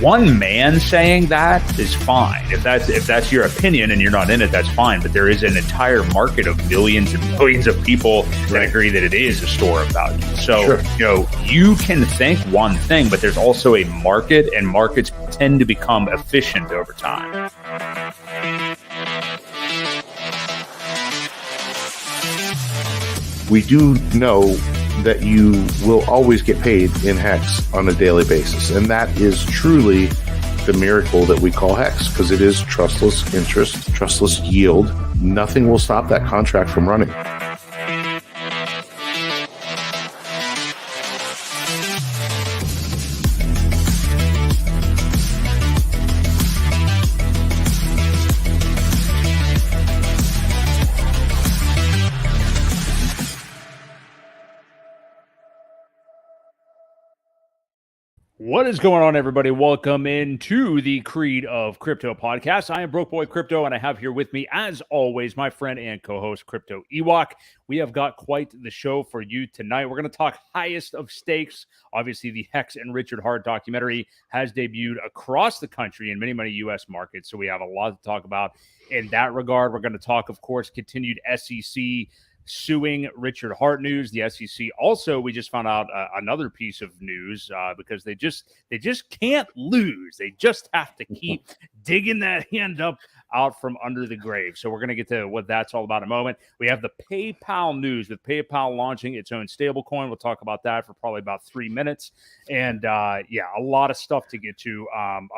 one man saying that is fine. If that's your opinion and you're not in it, that's fine. But there is an entire market of millions and millions of people that agree that it is a store of value. So, you can think one thing, but there's also a market, and markets tend to become efficient over time. We do know that you will always get paid in HEX on a daily basis. And that is truly the miracle that we call HEX, because it is trustless interest, trustless yield. Nothing will stop that contract from running. What is going on, everybody? Welcome into the Creed of Crypto podcast. I am Boi Crypto, and I have here with me, as always, my friend and co-host, Crypto Ewok. We have got quite the show for you tonight. We're going to talk highest of stakes. Obviously, the HEX and Richard Heart documentary has debuted across the country in many, many U.S. markets, so we have a lot to talk about in that regard. We're going to talk, of course, continued SEC suing Richard Heart news. The SEC also, we just found out another piece of news because they just can't lose. They just have to keep digging that hand up out from under the grave. So we're going to get to what that's all about in a moment. We have the PayPal news with PayPal launching its own stablecoin. We'll talk about that for probably about 3 minutes. And a lot of stuff to get to.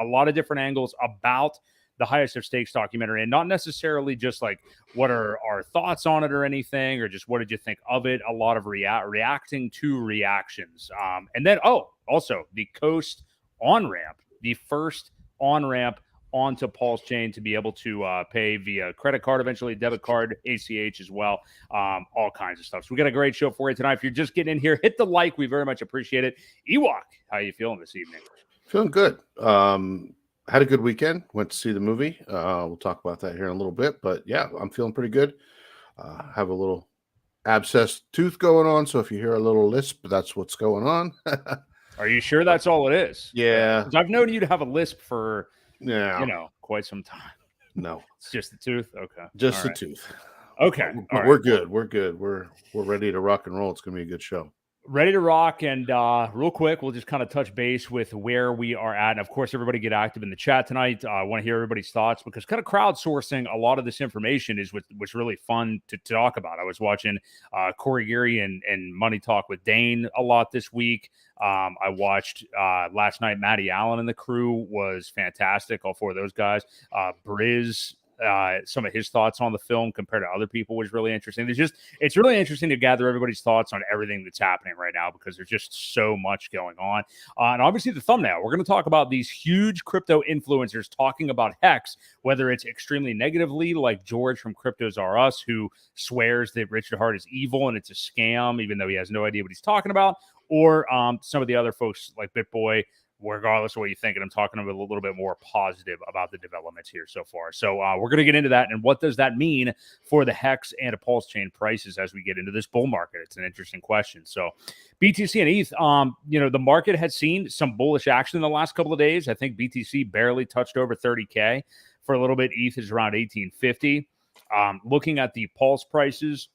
A lot of different angles about the highest of stakes documentary, and not necessarily just like what are our thoughts on it or anything, or just what did you think of it. A lot of reacting to reactions. And then, also the Coast on-ramp, the first on-ramp onto PulseChain to be able to pay via credit card, eventually debit card, ACH as well, all kinds of stuff. So we got a great show for you tonight. If you're just getting in here, hit the like. We very much appreciate it. Ewok, how are you feeling this evening? Feeling good. Had a good weekend. Went to see the movie. We'll talk about that here in a little bit. But yeah, I'm feeling pretty good. Have a little abscessed tooth going on. So if you hear a little lisp, that's what's going on. Are you sure that's all it is? Yeah. I've known you to have a lisp for, quite some time. No. It's just the tooth? Okay. Just the tooth. Okay. But we're good. We're good. We're ready to rock and roll. It's going to be a good show. Ready to rock. And real quick, we'll just kind of touch base with where we are at. And of course, everybody get active in the chat tonight. I want to hear everybody's thoughts, because kind of crowdsourcing a lot of this information is what's really fun to talk about. I was watching Corey Geary and Money Talk with Dane a lot this week. I watched last night, Matty Allen and the crew was fantastic. All four of those guys. Briz, some of his thoughts on the film compared to other people was really interesting. It's really interesting to gather everybody's thoughts on everything that's happening right now, because there's just so much going on. And obviously the thumbnail, we're going to talk about these huge crypto influencers talking about HEX, whether it's extremely negatively, like George from Cryptos R Us, who swears that Richard Heart is evil and it's a scam, even though he has no idea what he's talking about, or some of the other folks like BitBoy. Regardless of what you think, and I'm talking a little bit more positive about the developments here so far. So we're going to get into that, and what does that mean for the HEX and PulseChain prices as we get into this bull market? It's an interesting question. So BTC and ETH, the market has seen some bullish action in the last couple of days. I think BTC barely touched over 30K for a little bit. ETH is around 1850. Looking at the Pulse prices,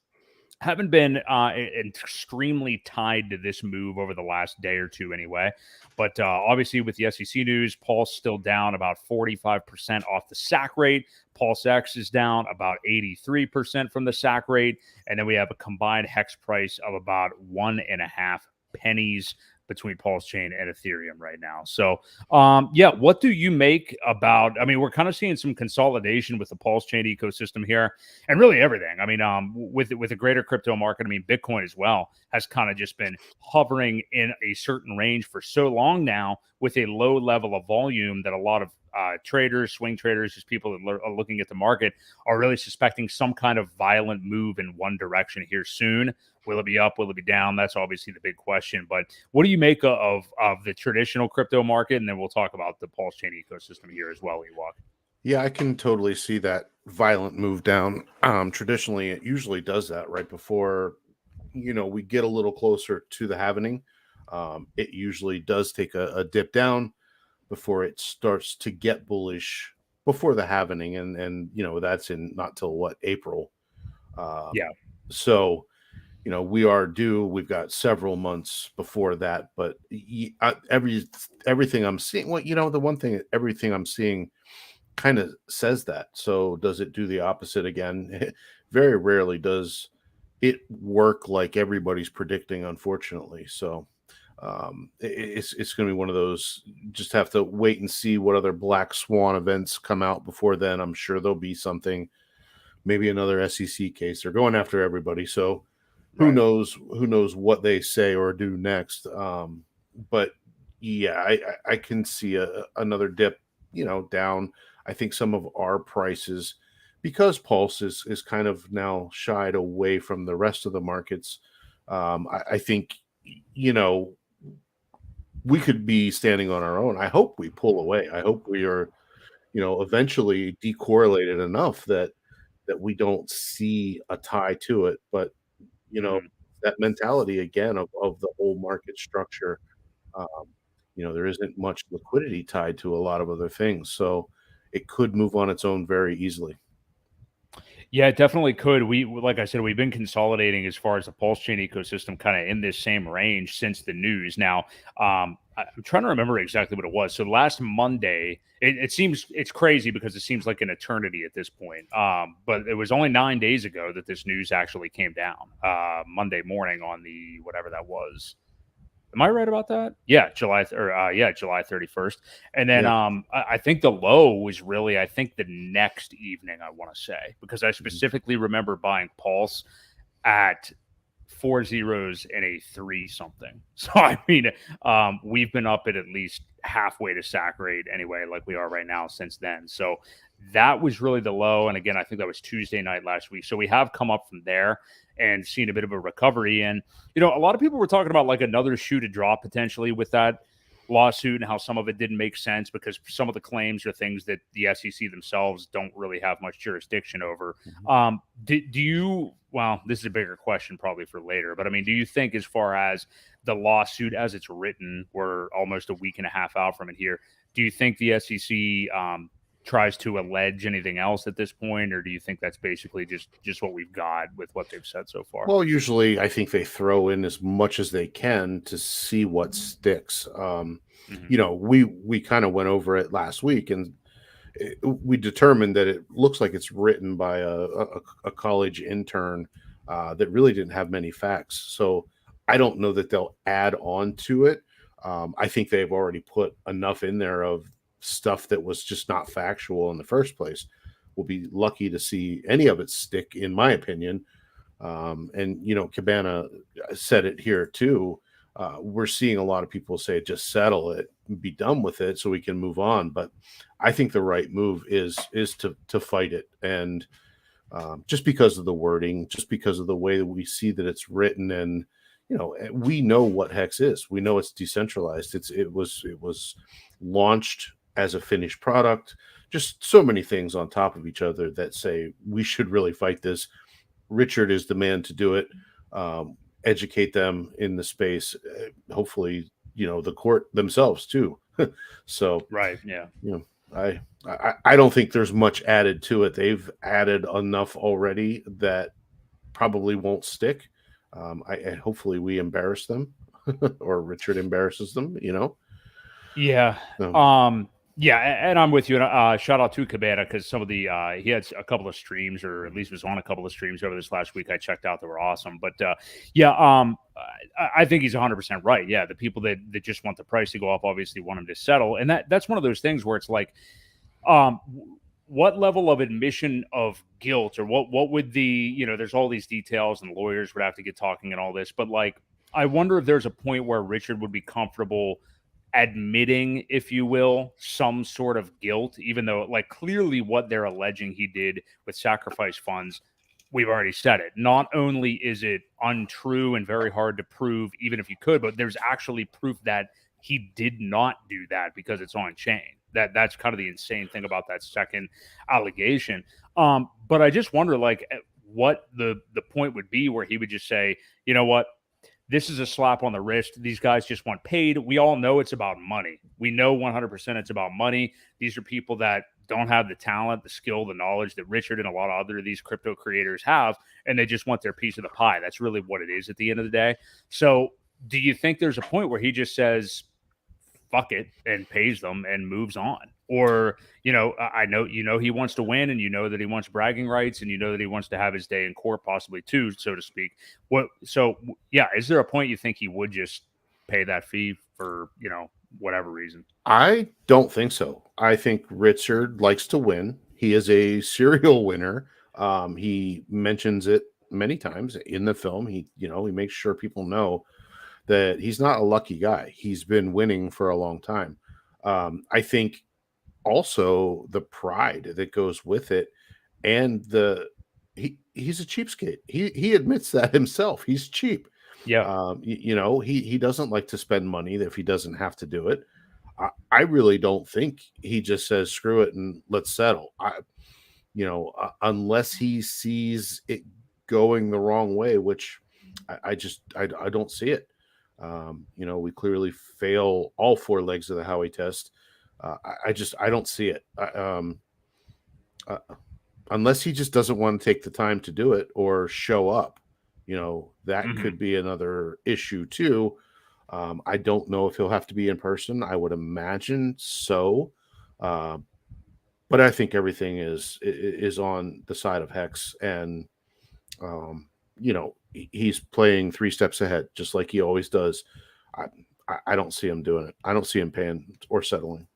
haven't been extremely tied to this move over the last day or two anyway. But obviously with the SEC news, Pulse still down about 45% off the SAC rate. PulseX is down about 83% from the SAC rate. And then we have a combined HEX price of about 1.5 pennies between PulseChain and Ethereum right now. So, what do you make about, we're kind of seeing some consolidation with the PulseChain ecosystem here and really everything. With a greater crypto market, Bitcoin as well has kind of just been hovering in a certain range for so long now with a low level of volume that a lot of traders, swing traders, just people that are looking at the market are really suspecting some kind of violent move in one direction here soon. Will it be up? Will it be down? That's obviously the big question. But what do you make of the traditional crypto market? And then we'll talk about the PulseChain ecosystem here as well, Ewok. Yeah, I can totally see that violent move down. Traditionally, it usually does that right before, we get a little closer to the halvening. It usually does take a dip down. before it starts to get bullish before the halvening, and that's in not till what, April. Yeah. So we are due. We've got several months before that, but everything I'm seeing, well, the one thing, everything I'm seeing kind of says that. So does it do the opposite again? Very rarely does it work like everybody's predicting, unfortunately. So it's going to be one of those. Just have to wait and see what other black swan events come out before then. I'm sure there'll be something, maybe another SEC case. They're going after everybody, so who knows? Who knows what they say or do next? But yeah, I can see another dip, down. I think some of our prices, because Pulse is kind of now shied away from the rest of the markets. I think we could be standing on our own. I hope we pull away. I hope we are, eventually decorrelated enough that we don't see a tie to it. But that mentality again of the whole market structure. Um, there isn't much liquidity tied to a lot of other things, so it could move on its own very easily. Yeah, it definitely could. Like I said, we've been consolidating as far as the PulseChain ecosystem, kind of in this same range since the news. Now, I'm trying to remember exactly what it was. So last Monday, it seems, it's crazy because it seems like an eternity at this point. But it was only 9 days ago that this news actually came down. Monday morning on the whatever that was. Am I right about that? Yeah, July 31st. And then I think the low was really, I think, the next evening, I want to say, because I specifically remember buying Pulse at 4 zeros and a 3 something. So I mean, we've been up at least halfway to sack rate anyway, like we are right now since then. So that was really the low. And again, I think that was Tuesday night last week. So we have come up from there and seen a bit of a recovery. And, a lot of people were talking about like another shoe to drop potentially with that lawsuit and how some of it didn't make sense because some of the claims are things that the SEC themselves don't really have much jurisdiction over. Do you, well, this is a bigger question probably for later, but I mean, do you think as far as the lawsuit as it's written, we're almost a week and a half out from it here, do you think the SEC tries to allege anything else at this point, or do you think that's basically just what we've got with what they've said so far? Well, usually I think they throw in as much as they can to see what sticks. We kind of went over it last week, and we determined that it looks like it's written by a college intern that really didn't have many facts. So I don't know that they'll add on to it. I think they've already put enough in there of stuff that was just not factual in the first place. We'll be lucky to see any of it stick, in my opinion. And Cabana said it here too. We're seeing a lot of people say, just settle it, be done with it so we can move on. But I think the right move is to fight it. And just because of the wording, just because of the way that we see that it's written, and we know what HEX is. We know it's decentralized. It was launched as a finished product. Just so many things on top of each other that say we should really fight this. Richard is the man to do it. Educate them in the space. Hopefully, the court themselves too. So right, yeah. I don't think there's much added to it. They've added enough already that probably won't stick. I hopefully we embarrass them, or Richard embarrasses them. Yeah. Yeah, and I'm with you. Shout out to Cabana because some of the he had a couple of streams, or at least was on a couple of streams over this last week. I checked out; they were awesome. But I think he's 100% right. Yeah, the people that just want the price to go up obviously want him to settle, and that's one of those things where it's like, what level of admission of guilt, or what would the there's all these details and lawyers would have to get talking and all this, but like I wonder if there's a point where Richard would be comfortable admitting, if you will, some sort of guilt, even though like clearly what they're alleging he did with sacrifice funds, we've already said it. Not only is it untrue and very hard to prove, even if you could, but there's actually proof that he did not do that because it's on chain. That's kind of the insane thing about that second allegation. But I just wonder like what the point would be where he would just say, you know what, this is a slap on the wrist. These guys just want paid. We all know it's about money. We know 100% it's about money. These are people that don't have the talent, the skill, the knowledge that Richard and a lot of other of these crypto creators have, and they just want their piece of the pie. That's really what it is at the end of the day. So do you think there's a point where he just says, fuck it, and pays them and moves on? Or, I know, he wants to win, and that he wants bragging rights, and that he wants to have his day in court possibly too, so to speak. Is there a point you think he would just pay that fee for, whatever reason? I don't think so. I think Richard likes to win. He is a serial winner. He mentions it many times in the film. He makes sure people know that he's not a lucky guy. He's been winning for a long time. I think also the pride that goes with it, and he's a cheapskate. He admits that himself. He's cheap. Yeah. He doesn't like to spend money if he doesn't have to do it. I really don't think he just says screw it and let's settle. Unless he sees it going the wrong way, which I don't see it. We clearly fail all 4 legs of the Howey test. I don't see it. Unless he just doesn't want to take the time to do it or show up, that could be another issue too. I don't know if he'll have to be in person. I would imagine so. But I think everything is on the side of HEX, and he's playing 3 steps ahead, just like he always does. I don't see him doing it. I don't see him paying or settling.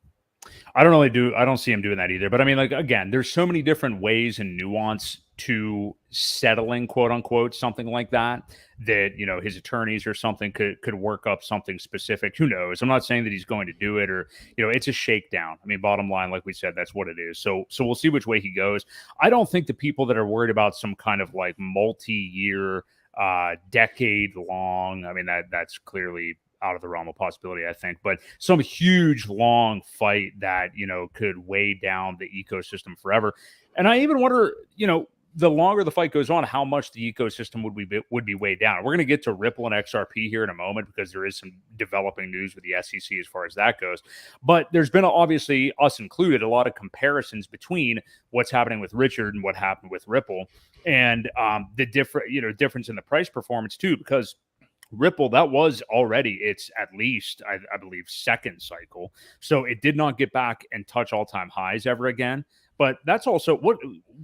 I don't see him doing that either. But I mean, again, there's so many different ways and nuance to settling, quote unquote, something like that his attorneys or something could work up something specific. Who knows? I'm not saying that he's going to do it, or it's a shakedown. I mean, bottom line, like we said, that's what it is. So we'll see which way he goes. I don't think the people that are worried about some kind of like multi-year, decade long, I mean, that's clearly out of the realm of possibility, I think, but some huge long fight that could weigh down the ecosystem forever. And I even wonder, the longer the fight goes on, how much the ecosystem would be weighed down. We're going to get to Ripple and XRP here in a moment, because there is some developing news with the SEC as far as that goes. But there's been, obviously, us included, a lot of comparisons between what's happening with Richard and what happened with Ripple, and the difference in the price performance too, because Ripple, that was already its, at least, I believe, second cycle. So it did not get back and touch all-time highs ever again. But that's also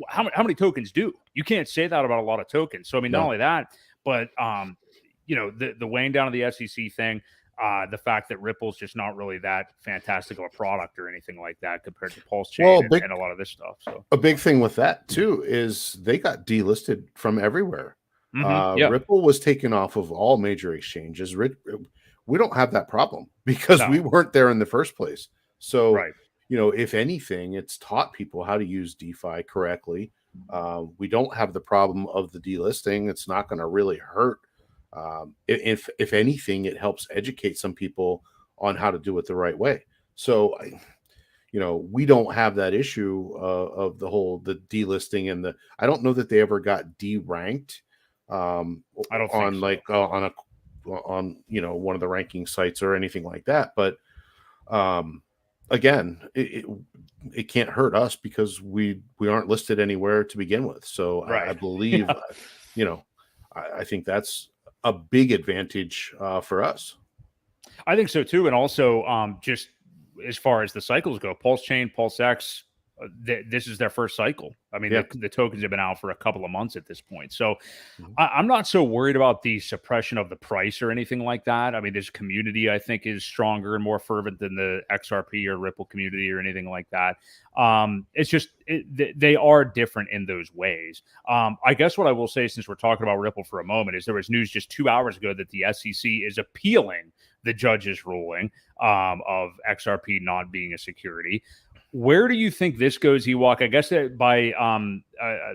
how many tokens do? You can't say that about a lot of tokens. So, I mean, not only that, but, the weighing down of the SEC thing, the fact that Ripple's just not really that fantastic of a product or anything like that compared to PulseChain and a lot of this stuff. So a big thing with that, too, is they got delisted from everywhere. Ripple was taken off of all major exchanges. We don't have that problem because we weren't there in the first place. So, if anything, it's taught people how to use DeFi correctly. We don't have the problem of the delisting. It's not going to really hurt. If anything, it helps educate some people on how to do it the right way. So, we don't have that issue of the delisting and I don't know that they ever got deranked. I don't think so. on one of the ranking sites or anything like that, but again, it can't hurt us because we aren't listed anywhere to begin with. So I believe I think that's a big advantage for us. I think so too. And also just as far as the cycles go, PulseChain, PulseX, this is their first cycle. I mean, the tokens have been out for a couple of months at this point. So I'm not so worried about the suppression of the price or anything like that. I mean, this community, I think, is stronger and more fervent than the XRP or Ripple community or anything like that. It's just, they are different in those ways. I guess what I will say, since we're talking about Ripple for a moment, is there was news just 2 hours ago that the SEC is appealing the judge's ruling of XRP not being a security. Where do you think this goes, Ewok? I guess that by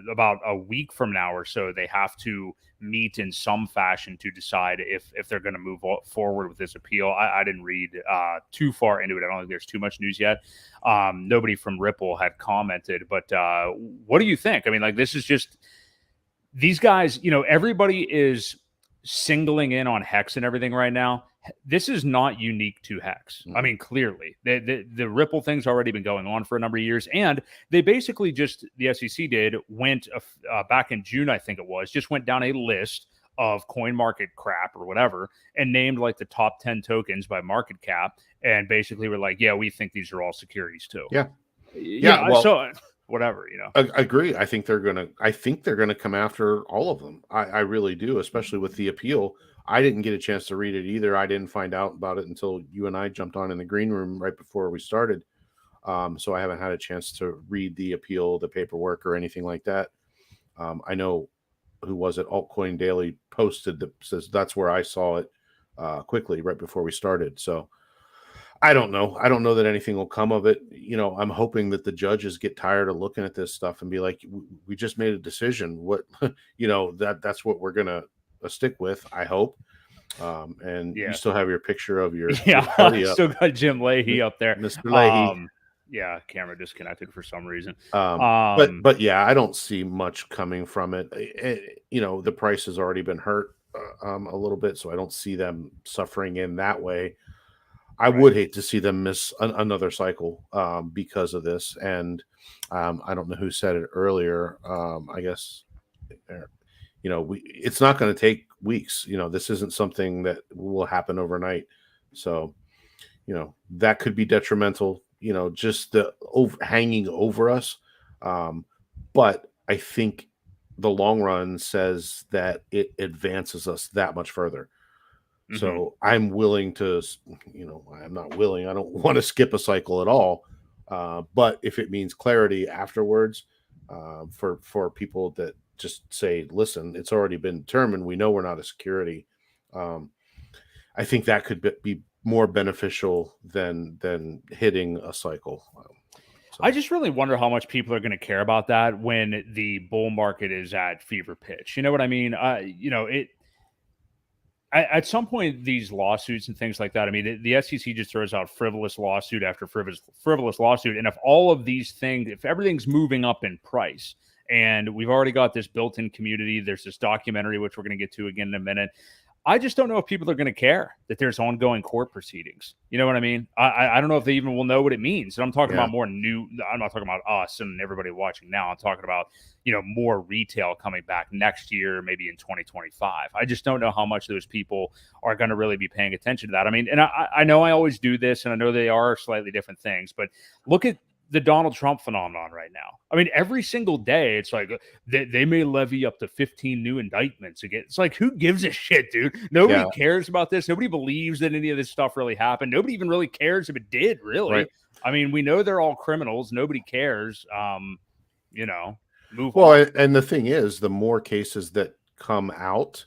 about a week from now or so, they have to meet in some fashion to decide if they're going to move forward with this appeal. I didn't read too far into it. I don't think there's too much news yet. Nobody from Ripple had commented, but what do you think? I mean, this is just these guys, everybody is singling in on HEX and everything right now, this is not unique to HEX. I mean, clearly, the Ripple thing's already been going on for a number of years, and they basically just, the SEC went back in June, I think it was, just went down a list of coin market crap or whatever and named like the top 10 tokens by market cap, and basically were like, yeah, we think these are all securities too. Yeah. Well, so whatever, I agree. I think they're gonna come after all of them. I really do, especially with the appeal. I didn't get a chance to read it either. I didn't find out about it until you and I jumped on in the green room right before we started. So I haven't had a chance to read the appeal, the paperwork, or anything like that. I know, who was it? Altcoin Daily posted that says that's where I saw it quickly right before we started. So I don't know. I don't know that anything will come of it. I'm hoping that the judges get tired of looking at this stuff and be like, we just made a decision. What, that's what we're going to stick with, I hope. And you still have your picture of your buddy up. Still got Jim Leahy up there. Mr. Leahy. Camera disconnected for some reason. But yeah, I don't see much coming from it. The price has already been hurt a little bit, so I don't see them suffering in that way. I would hate to see them miss another cycle because of this. And I don't know who said it earlier. I guess, it's not going to take weeks. This isn't something that will happen overnight. So, that could be detrimental, just the hanging over us. But I think the long run says that it advances us that much further. So I'm willing to, I'm not willing. I don't want to skip a cycle at all. But if it means clarity afterwards, for people that just say, listen, it's already been determined, we know we're not a security. I think that could be more beneficial than hitting a cycle. I just really wonder how much people are going to care about that when the bull market is at fever pitch. You know what I mean? At some point, these lawsuits and things like that, I mean, the SEC just throws out frivolous lawsuit after frivolous lawsuit. And if all of these things, if everything's moving up in price, and we've already got this built-in community, there's this documentary, which we're going to get to again in a minute. I just don't know if people are going to care that there's ongoing court proceedings. You know what I mean? I don't know if they even will know what it means. And I'm talking about I'm not talking about us and everybody watching now. I'm talking about, more retail coming back next year, maybe in 2025. I just don't know how much those people are going to really be paying attention to that. I mean, and I know I always do this, and I know they are slightly different things, but look at the Donald Trump phenomenon right now. I mean, every single day, it's like they may levy up to 15 new indictments again. It's like, who gives a shit, dude? Nobody cares about this. Nobody believes that any of this stuff really happened. Nobody even really cares if it did, really. Right. I mean, we know they're all criminals. Nobody cares. Move on. And the thing is, the more cases that come out,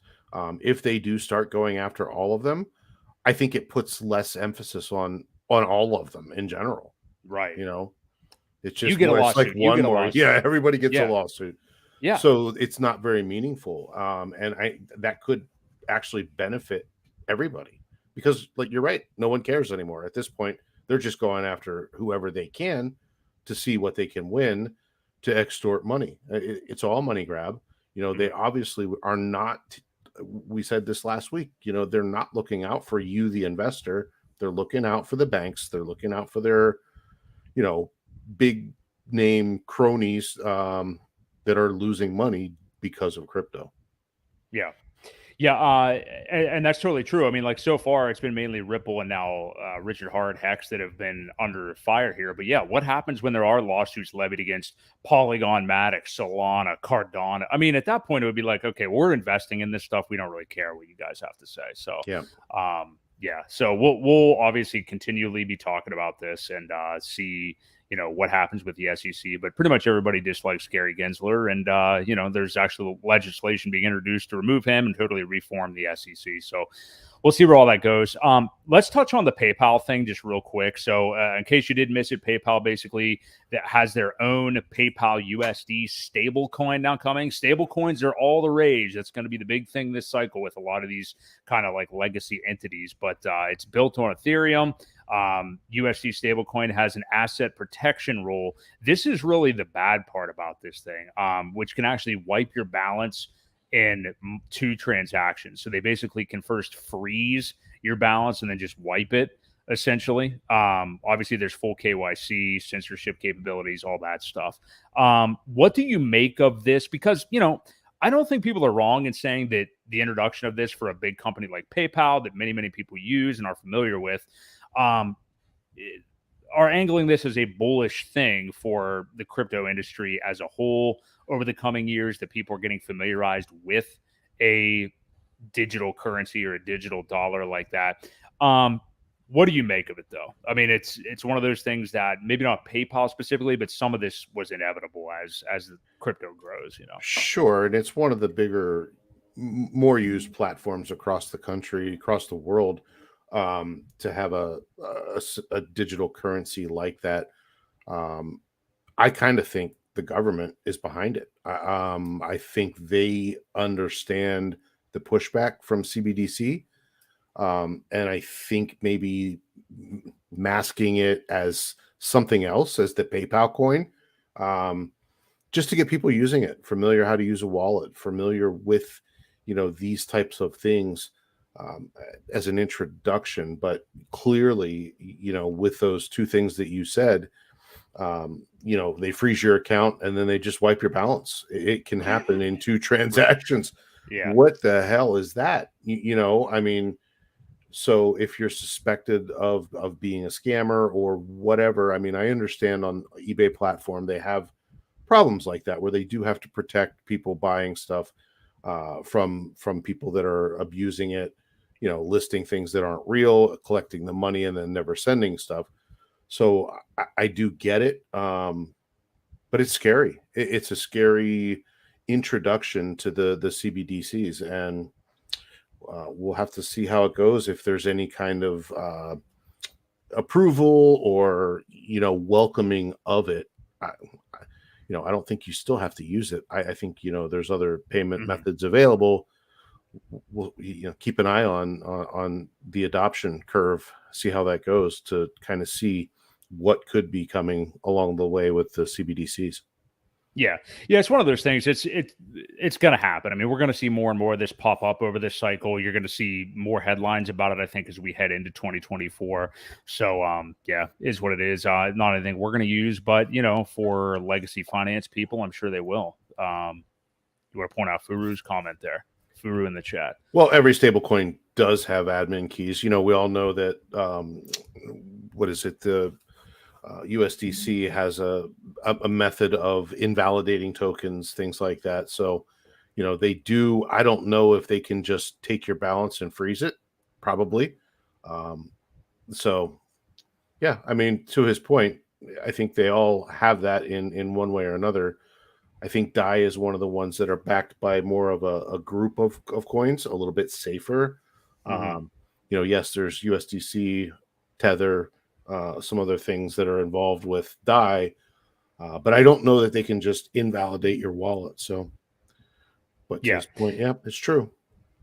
if they do start going after all of them, I think it puts less emphasis on all of them in general. Right. It's just you get a lawsuit. Like one more. Yeah, everybody gets a lawsuit. Yeah. So it's not very meaningful. And that could actually benefit everybody because, like, you're right, no one cares anymore. At this point, they're just going after whoever they can to see what they can win to extort money. It's all money grab. They obviously are not. We said this last week. They're not looking out for you, the investor. They're looking out for the banks. They're looking out for their, big name cronies that are losing money because of crypto. Yeah. And that's totally true. I mean, like, so far it's been mainly Ripple and now Richard Hart, HEX that have been under fire here. But yeah, what happens when there are lawsuits levied against Polygon, Matic, Solana, Cardano? I mean, at that point it would be like, okay, we're investing in this stuff. We don't really care what you guys have to say. So so we'll obviously continually be talking about this and see what happens with the SEC, but pretty much everybody dislikes Gary Gensler, and there's actually legislation being introduced to remove him and totally reform the SEC. So we'll see where all that goes. Let's touch on the PayPal thing just real quick. So in case you did miss it, PayPal basically that has their own PayPal USD stable coin now coming. Stable coins are all the rage. That's going to be the big thing this cycle with a lot of these kind of like legacy entities, but it's built on Ethereum. USD stablecoin has an asset protection rule. This is really the bad part about this thing, which can actually wipe your balance in 2 transactions. So they basically can first freeze your balance and then just wipe it, essentially. Obviously, there's full KYC, censorship capabilities, all that stuff. What do you make of this? Because, I don't think people are wrong in saying that the introduction of this for a big company like PayPal that many, many people use and are familiar with, are angling this as a bullish thing for the crypto industry as a whole over the coming years, that people are getting familiarized with a digital currency or a digital dollar like that. What do you make of it, though? I mean, it's one of those things that maybe not PayPal specifically, but some of this was inevitable as the crypto grows. Sure, and it's one of the bigger, more used platforms across the country, across the world, to have a digital currency like that. I kind of think the government is behind it. I think they understand the pushback from CBDC. And I think maybe masking it as something else, as the PayPal coin, just to get people using it, familiar how to use a wallet, familiar with, these types of things, as an introduction. But clearly, with those 2 things that you said, they freeze your account and then they just wipe your balance. It can happen in 2 transactions. Yeah. What the hell is that? I mean, so if you're suspected of being a scammer or whatever, I mean, I understand on eBay platform, they have problems like that where they do have to protect people buying stuff from people that are abusing it, listing things that aren't real, collecting the money and then never sending stuff. So I do get it. But it's scary. It's a scary introduction to the CBDCs, and we'll have to see how it goes, if there's any kind of approval or welcoming of it. I don't think you still have to use it. I think there's other payment methods available. We'll keep an eye on the adoption curve, see how that goes, to kind of see what could be coming along the way with the CBDCs. Yeah, it's one of those things. It's going to happen. I mean, we're going to see more and more of this pop up over this cycle. You're going to see more headlines about it, I think, as we head into 2024. So, is what it is. Not anything we're going to use, but for legacy finance people, I'm sure they will. You want to point out Furu's comment there, Furu in the chat. Well, every stablecoin does have admin keys. We all know that. What is it? The USDC has a method of invalidating tokens, things like that. So, they do. I don't know if they can just take your balance and freeze it. Probably. So, yeah. I mean, to his point, I think they all have that in one way or another. I think DAI is one of the ones that are backed by more of a group of coins, a little bit safer. Yes, there's USDC, Tether, some other things that are involved with DAI, but I don't know that they can just invalidate your wallet. So, but to his point, it's true.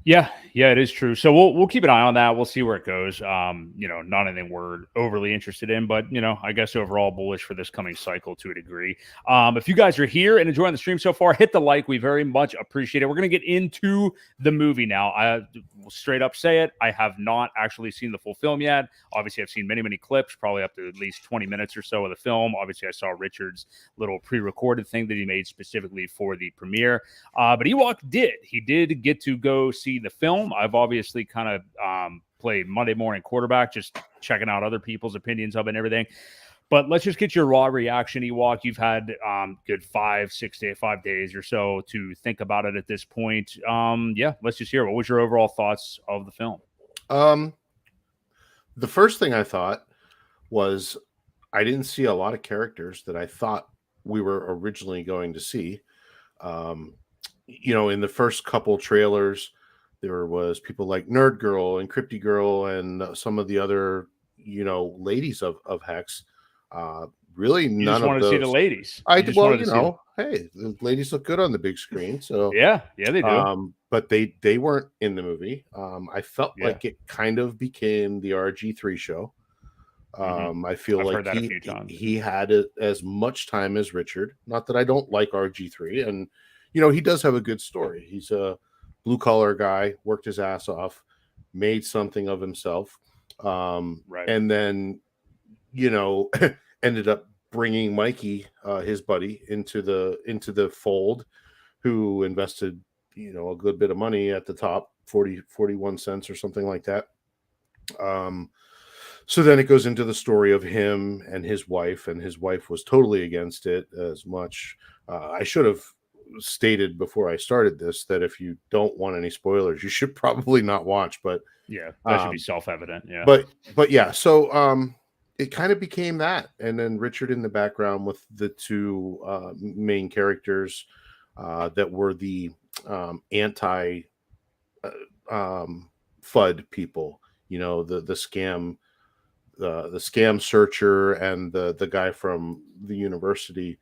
Yeah, it is true. So we'll keep an eye on that. We'll see where it goes. Not anything we're overly interested in, but I guess overall bullish for this coming cycle to a degree. If you guys are here and enjoying the stream so far, hit the like. We very much appreciate it. We're going to get into the movie now. I will straight up say it. I have not actually seen the full film yet. Obviously, I've seen many, many clips, probably up to at least 20 minutes or so of the film. Obviously, I saw Richard's little pre-recorded thing that he made specifically for the premiere. But Ewok did. He did get to go see the film. I've obviously kind of played Monday morning quarterback, just checking out other people's opinions of it and everything. But let's just get your raw reaction, Ewok. You've had good 5 days or so to think about it at this point. Let's just hear. What was your overall thoughts of the film? The first thing I thought was I didn't see a lot of characters that I thought we were originally going to see. In the first couple trailers, there was people like Nerd Girl and Crypty Girl and some of the other, ladies of HEX. Really, you none just of want to those. see the ladies. Hey, the ladies look good on the big screen. So yeah, they do. But they weren't in the movie. I felt like it kind of became the RG3 show. I feel I've like heard that a few times. he had as much time as Richard. Not that I don't like RG3, and he does have a good story. He's a blue collar guy, worked his ass off, made something of himself, Right. and then ended up bringing Mikey, his buddy, into the fold, who invested a good bit of money at the top, 41 cents or something like that. So then it goes into the story of him and his wife was totally against it as much. I should have stated before I started this that if you don't want any spoilers, you should probably not watch, but yeah, that should be self-evident. Yeah. But yeah, so it kind of became that. And then Richard in the background with the two main characters that were the anti FUD people, the scam, the scam searcher, and the guy from the university,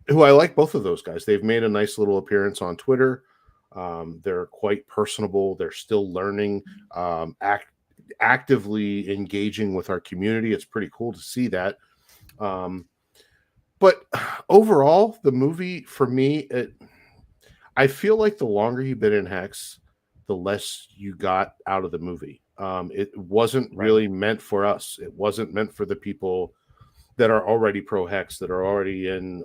who I like both of those guys. They've made a nice little appearance on Twitter. They're quite personable. They're still learning, actively engaging with our community. It's pretty cool to see that. But overall, the movie for me, I feel like the longer you've been in Hex, the less you got out of the movie. It wasn't really meant for us. It wasn't meant for the people that are already pro Hex, that are already in,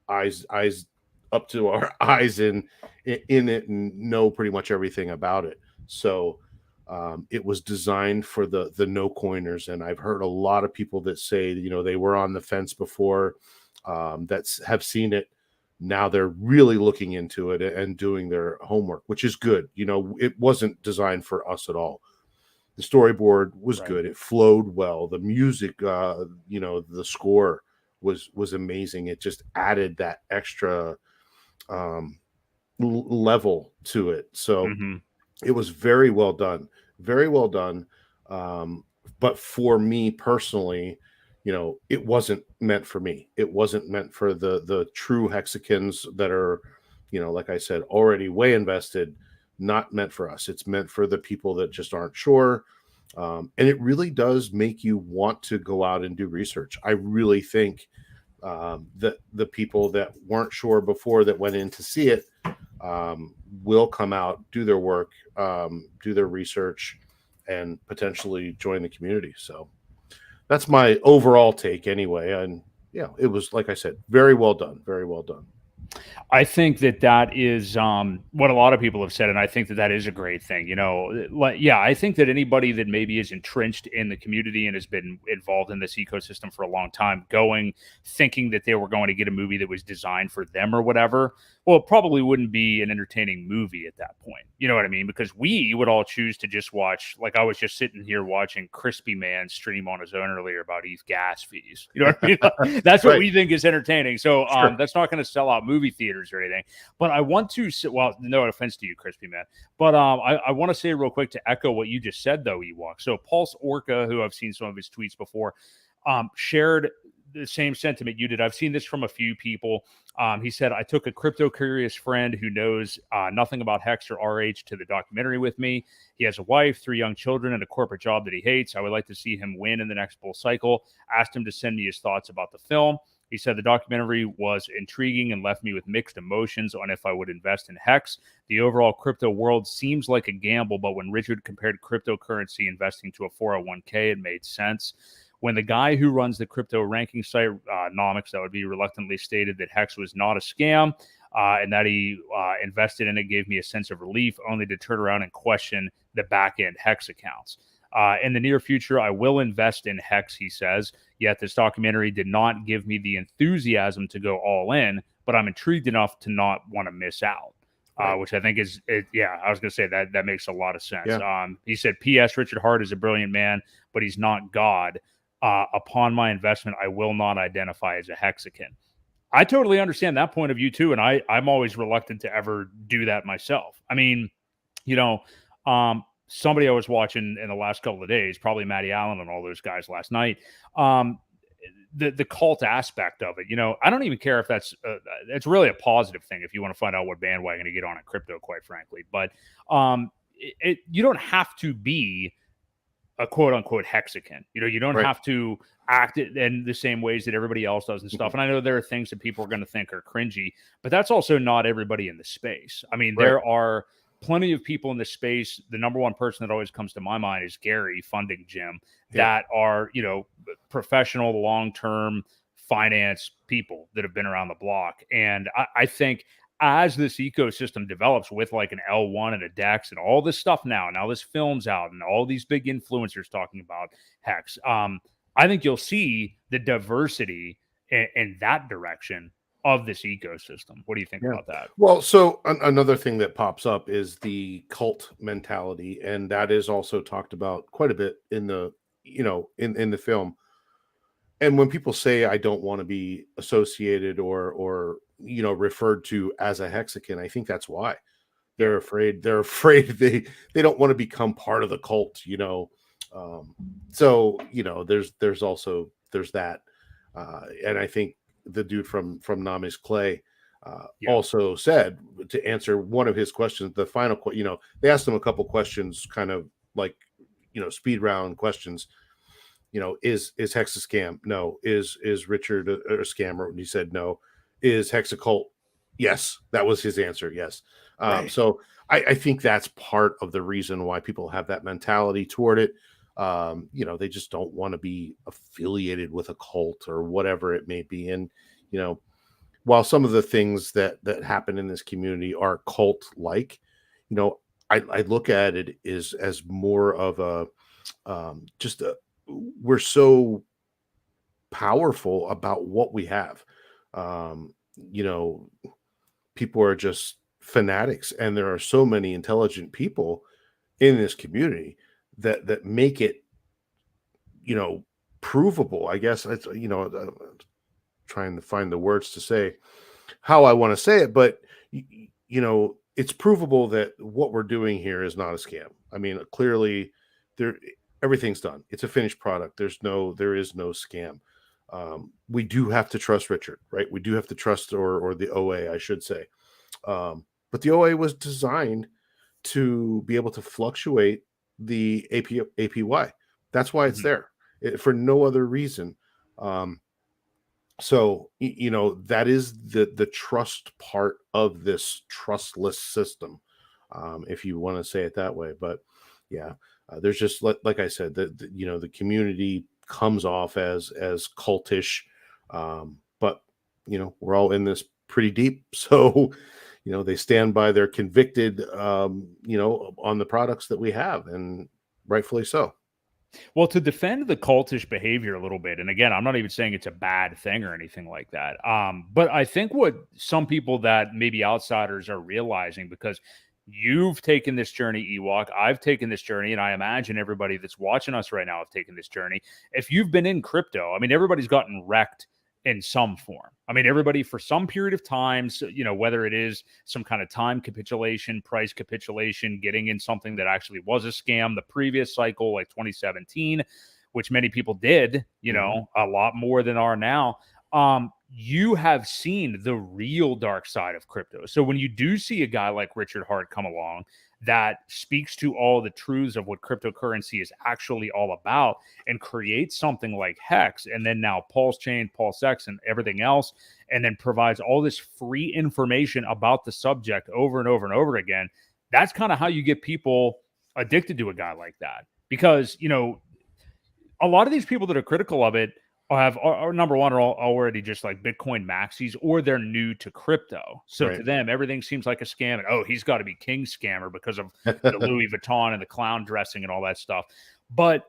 eyes up to our eyes in it and know pretty much everything about it. So it was designed for the no coiners. And I've heard a lot of people that say, they were on the fence before, that have seen it. Now they're really looking into it and doing their homework, which is good. It wasn't designed for us at all. The storyboard was good. It flowed well. The music, the score was amazing. It just added that extra level to it. So it was very well done. Very well done. But for me personally, it wasn't meant for me. It wasn't meant for the true Hexicans that are, like I said, already way invested. Not meant for us. It's meant for the people that just aren't sure. And it really does make you want to go out and do research. I really think that the people that weren't sure before that went in to see it will come out, do their work, do their research, and potentially join the community. So that's my overall take anyway. And yeah, it was, like I said, very well done. Very well done. I think that is what a lot of people have said, and I think that is a great thing. I think that anybody that maybe is entrenched in the community and has been involved in this ecosystem for a long time, thinking that they were going to get a movie that was designed for them or whatever, well, it probably wouldn't be an entertaining movie at that point. You know what I mean? Because we would all choose to just watch, like I was just sitting here watching Crispy Man stream on his own earlier about ETH gas fees. You know what I mean? That's what we think is entertaining. So that's not going to sell out movie theaters or anything. But I want to, well, no offense to you, Crispy Man, but I want to say real quick to echo what you just said, though, Ewok. So Pulse Orca, who I've seen some of his tweets before, shared the same sentiment you did. I've seen this from a few people. He said, I took a crypto curious friend who knows nothing about Hex or RH to the documentary with me. He has a wife, 3 young children, and a corporate job that he hates. I would like to see him win in the next bull cycle. Asked him to send me his thoughts about the film. He said the documentary was intriguing and left me with mixed emotions on if I would invest in Hex. The overall crypto world seems like a gamble, but when Richard compared cryptocurrency investing to a 401k, it made sense. When the guy who runs the crypto ranking site, Nomics, that would be reluctantly stated that Hex was not a scam and that he invested in it, gave me a sense of relief, only to turn around and question the back-end Hex accounts. In the near future, I will invest in Hex, he says, yet this documentary did not give me the enthusiasm to go all in, but I'm intrigued enough to not want to miss out. Which I think I was going to say that makes a lot of sense. Yeah. He said, P.S. Richard Hart is a brilliant man, but he's not God. Upon my investment, I will not identify as a Hexican. I totally understand that point of view too, and I'm always reluctant to ever do that myself. I mean, somebody I was watching in the last couple of days, probably Matty Allen and all those guys last night, the cult aspect of it, I don't even care if that's it's really a positive thing if you want to find out what bandwagon to get on in crypto, quite frankly. But you don't have to be a quote unquote hexagon. You don't Right. have to act it in the same ways that everybody else does and stuff. And I know there are things that people are going to think are cringy, but that's also not everybody in the space. I mean, Right. there are plenty of people in the space. The number one person that always comes to my mind is Gary funding Jim, that are, professional long-term finance people that have been around the block. And I think as this ecosystem develops with like an L1 and a DEX and all this stuff now this film's out and all these big influencers talking about HEX, I think you'll see the diversity in that direction of this ecosystem. What do you think about that? Well, so another thing that pops up is the cult mentality, and that is also talked about quite a bit in the in the film. And when people say I don't want to be associated or referred to as a hexagon, I think that's why they're afraid. They're afraid they don't want to become part of the cult. So there's that, and I think the dude from Name's Clay also said, to answer one of his questions, the final they asked him a couple questions, kind of like speed round questions. Is Hex a scam? No. Is Richard a scammer? And he said no. Is Hex a cult? Yes, that was his answer. Yes. Right. So I think that's part of the reason why people have that mentality toward it. They just don't want to be affiliated with a cult or whatever it may be. And while some of the things that happen in this community are cult like, I look at it as more of a we're so powerful about what we have. People are just fanatics, and there are so many intelligent people in this community that make it, provable. I guess it's, trying to find the words to say how I want to say it, but it's provable that what we're doing here is not a scam. I mean, clearly everything's done. It's a finished product. There is no scam. We do have to trust Richard, right? We do have to trust, or the OA, I should say. But the OA was designed to be able to fluctuate the APY. That's why it's there, for no other reason. So that is the trust part of this trustless system, if you want to say it that way. But yeah. There's just like I said, the community comes off as cultish, but we're all in this pretty deep, so they stand by their convicted, on the products that we have, and rightfully so. Well, to defend the cultish behavior a little bit, and again, I'm not even saying it's a bad thing or anything like that, but I think what some people that maybe outsiders are realizing, because you've taken this journey, Ewok, I've taken this journey, and I imagine everybody that's watching us right now have taken this journey. If you've been in crypto, I mean, everybody's gotten wrecked in some form. I mean, everybody for some period of time, so, whether it is some kind of time capitulation, price capitulation, getting in something that actually was a scam, the previous cycle, like 2017, which many people did, a lot more than are now. You have seen the real dark side of crypto. So when you do see a guy like Richard Hart come along that speaks to all the truths of what cryptocurrency is actually all about and creates something like HEX, and then now PulseChain, PulseX, and everything else, and then provides all this free information about the subject over and over and over again, that's kind of how you get people addicted to a guy like that. Because, a lot of these people that are critical of it are number one, are already just like Bitcoin maxis, or they're new to crypto. So to them, everything seems like a scam. And he's got to be king scammer because of the Louis Vuitton and the clown dressing and all that stuff. But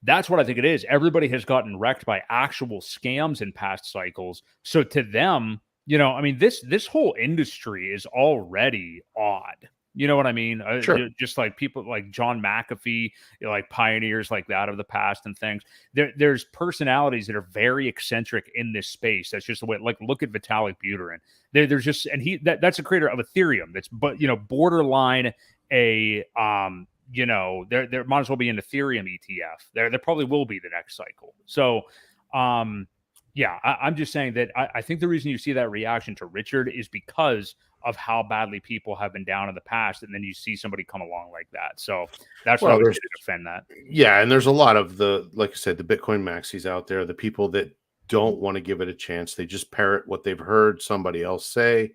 that's what I think it is. Everybody has gotten wrecked by actual scams in past cycles. So to them, this whole industry is already odd. You know what I mean? Sure. Just like people like John McAfee, like pioneers like that of the past and things. There's personalities that are very eccentric in this space. That's just the way. Like, look at Vitalik Buterin. There's just, and that's a creator of Ethereum. That's borderline a there might as well be an Ethereum ETF. There probably will be the next cycle. So I'm just saying that I think the reason you see that reaction to Richard is because of how badly people have been down in the past, and then you see somebody come along like that. So that's what I Well, was there's going to defend that. yeah, and there's a lot of like I said, the Bitcoin maxis out there, the people that don't want to give it a chance. They just parrot what they've heard somebody else say.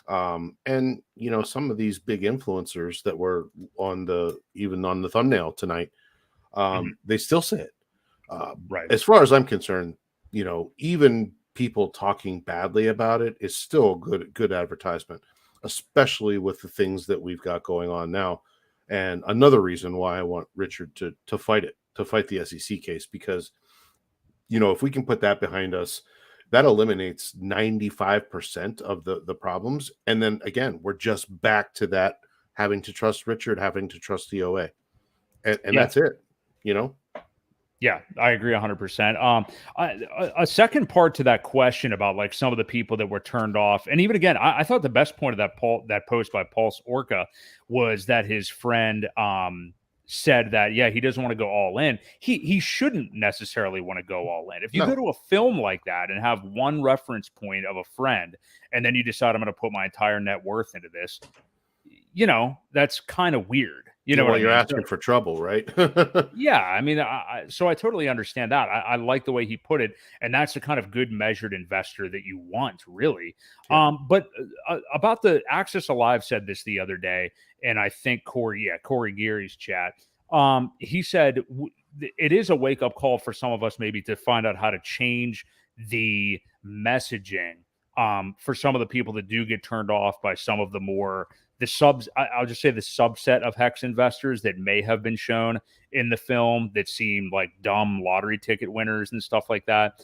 And some of these big influencers that were even on the thumbnail tonight, they still say it. Right. As far as I'm concerned, even people talking badly about it is still good advertisement, especially with the things that we've got going on now. And another reason why I want Richard to fight the SEC case, because if we can put that behind us, that eliminates 95% of the problems. And then again, we're just back to that, having to trust Richard, having to trust the OA. And that's it, Yeah, I agree 100%. A second part to that question about like some of the people that were turned off, and even again, I thought the best point of that post by Pulse Orca was that his friend said that he doesn't want to go all in. He shouldn't necessarily want to go all in. If you go to a film like that and have one reference point of a friend, and then you decide I'm going to put my entire net worth into this, that's kind of weird. Well, you're asking for trouble, right? Yeah, I mean, so I totally understand that. I like the way he put it, and that's the kind of good measured investor that you want, really. Yeah. But about the Access Alive said this the other day, and I think Corey Geary's chat. He said it is a wake up call for some of us, maybe, to find out how to change the messaging for some of the people that do get turned off by some of the more. I'll just say the subset of HEX investors that may have been shown in the film that seemed like dumb lottery ticket winners and stuff like that.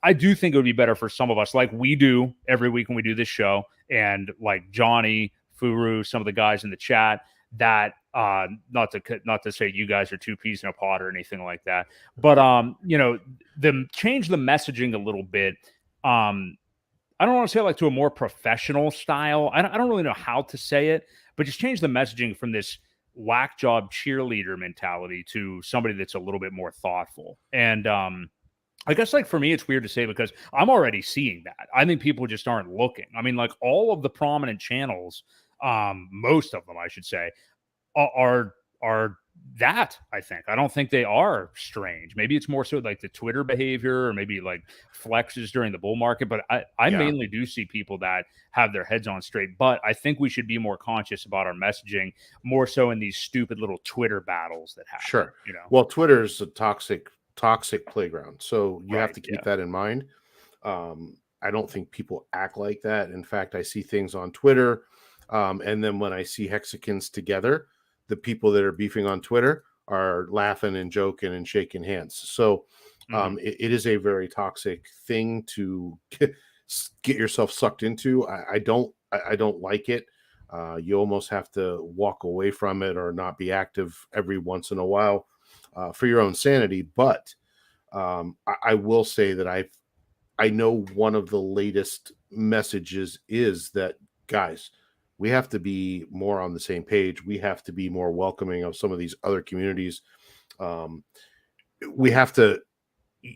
I do think it would be better for some of us, like we do every week when we do this show, and like Johnny, Furu, some of the guys in the chat, that not to say you guys are two peas in a pod or anything like that, but change the messaging a little bit. I don't want to say like to a more professional style. I don't really know how to say it, but just change the messaging from this whack job cheerleader mentality to somebody that's a little bit more thoughtful. And I guess like for me, it's weird to say because I'm already seeing that. I think people just aren't looking. I mean, like all of the prominent channels, most of them, I should say, are that. I think I don't think they are strange. Maybe it's more so like the Twitter behavior, or maybe like flexes during the bull market. But I mainly do see people that have their heads on straight. But I think we should be more conscious about our messaging, more so in these stupid little Twitter battles that happen. Sure. Well, Twitter's a toxic playground, so you have to keep that in mind. I don't think people act like that. In fact, I see things on Twitter, and then when I see Hexicans together, the people that are beefing on Twitter are laughing and joking and shaking hands. So it is a very toxic thing to get yourself sucked into. I don't like it. You almost have to walk away from it or not be active every once in a while for your own sanity. But I will say that I know one of the latest messages is that, guys, we have to be more on the same page. We have to be more welcoming of some of these other communities. We have to,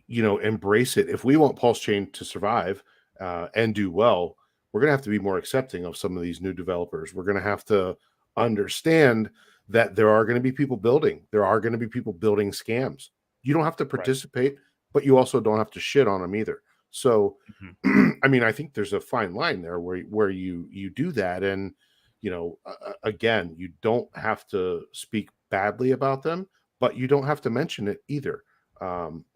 embrace it. If we want PulseChain to survive and do well, we're going to have to be more accepting of some of these new developers. We're going to have to understand that there are going to be people building. There are going to be people building scams. You don't have to participate, but you also don't have to shit on them either. So, I mean, I think there's a fine line there where you do that. And, again, you don't have to speak badly about them, but you don't have to mention it either.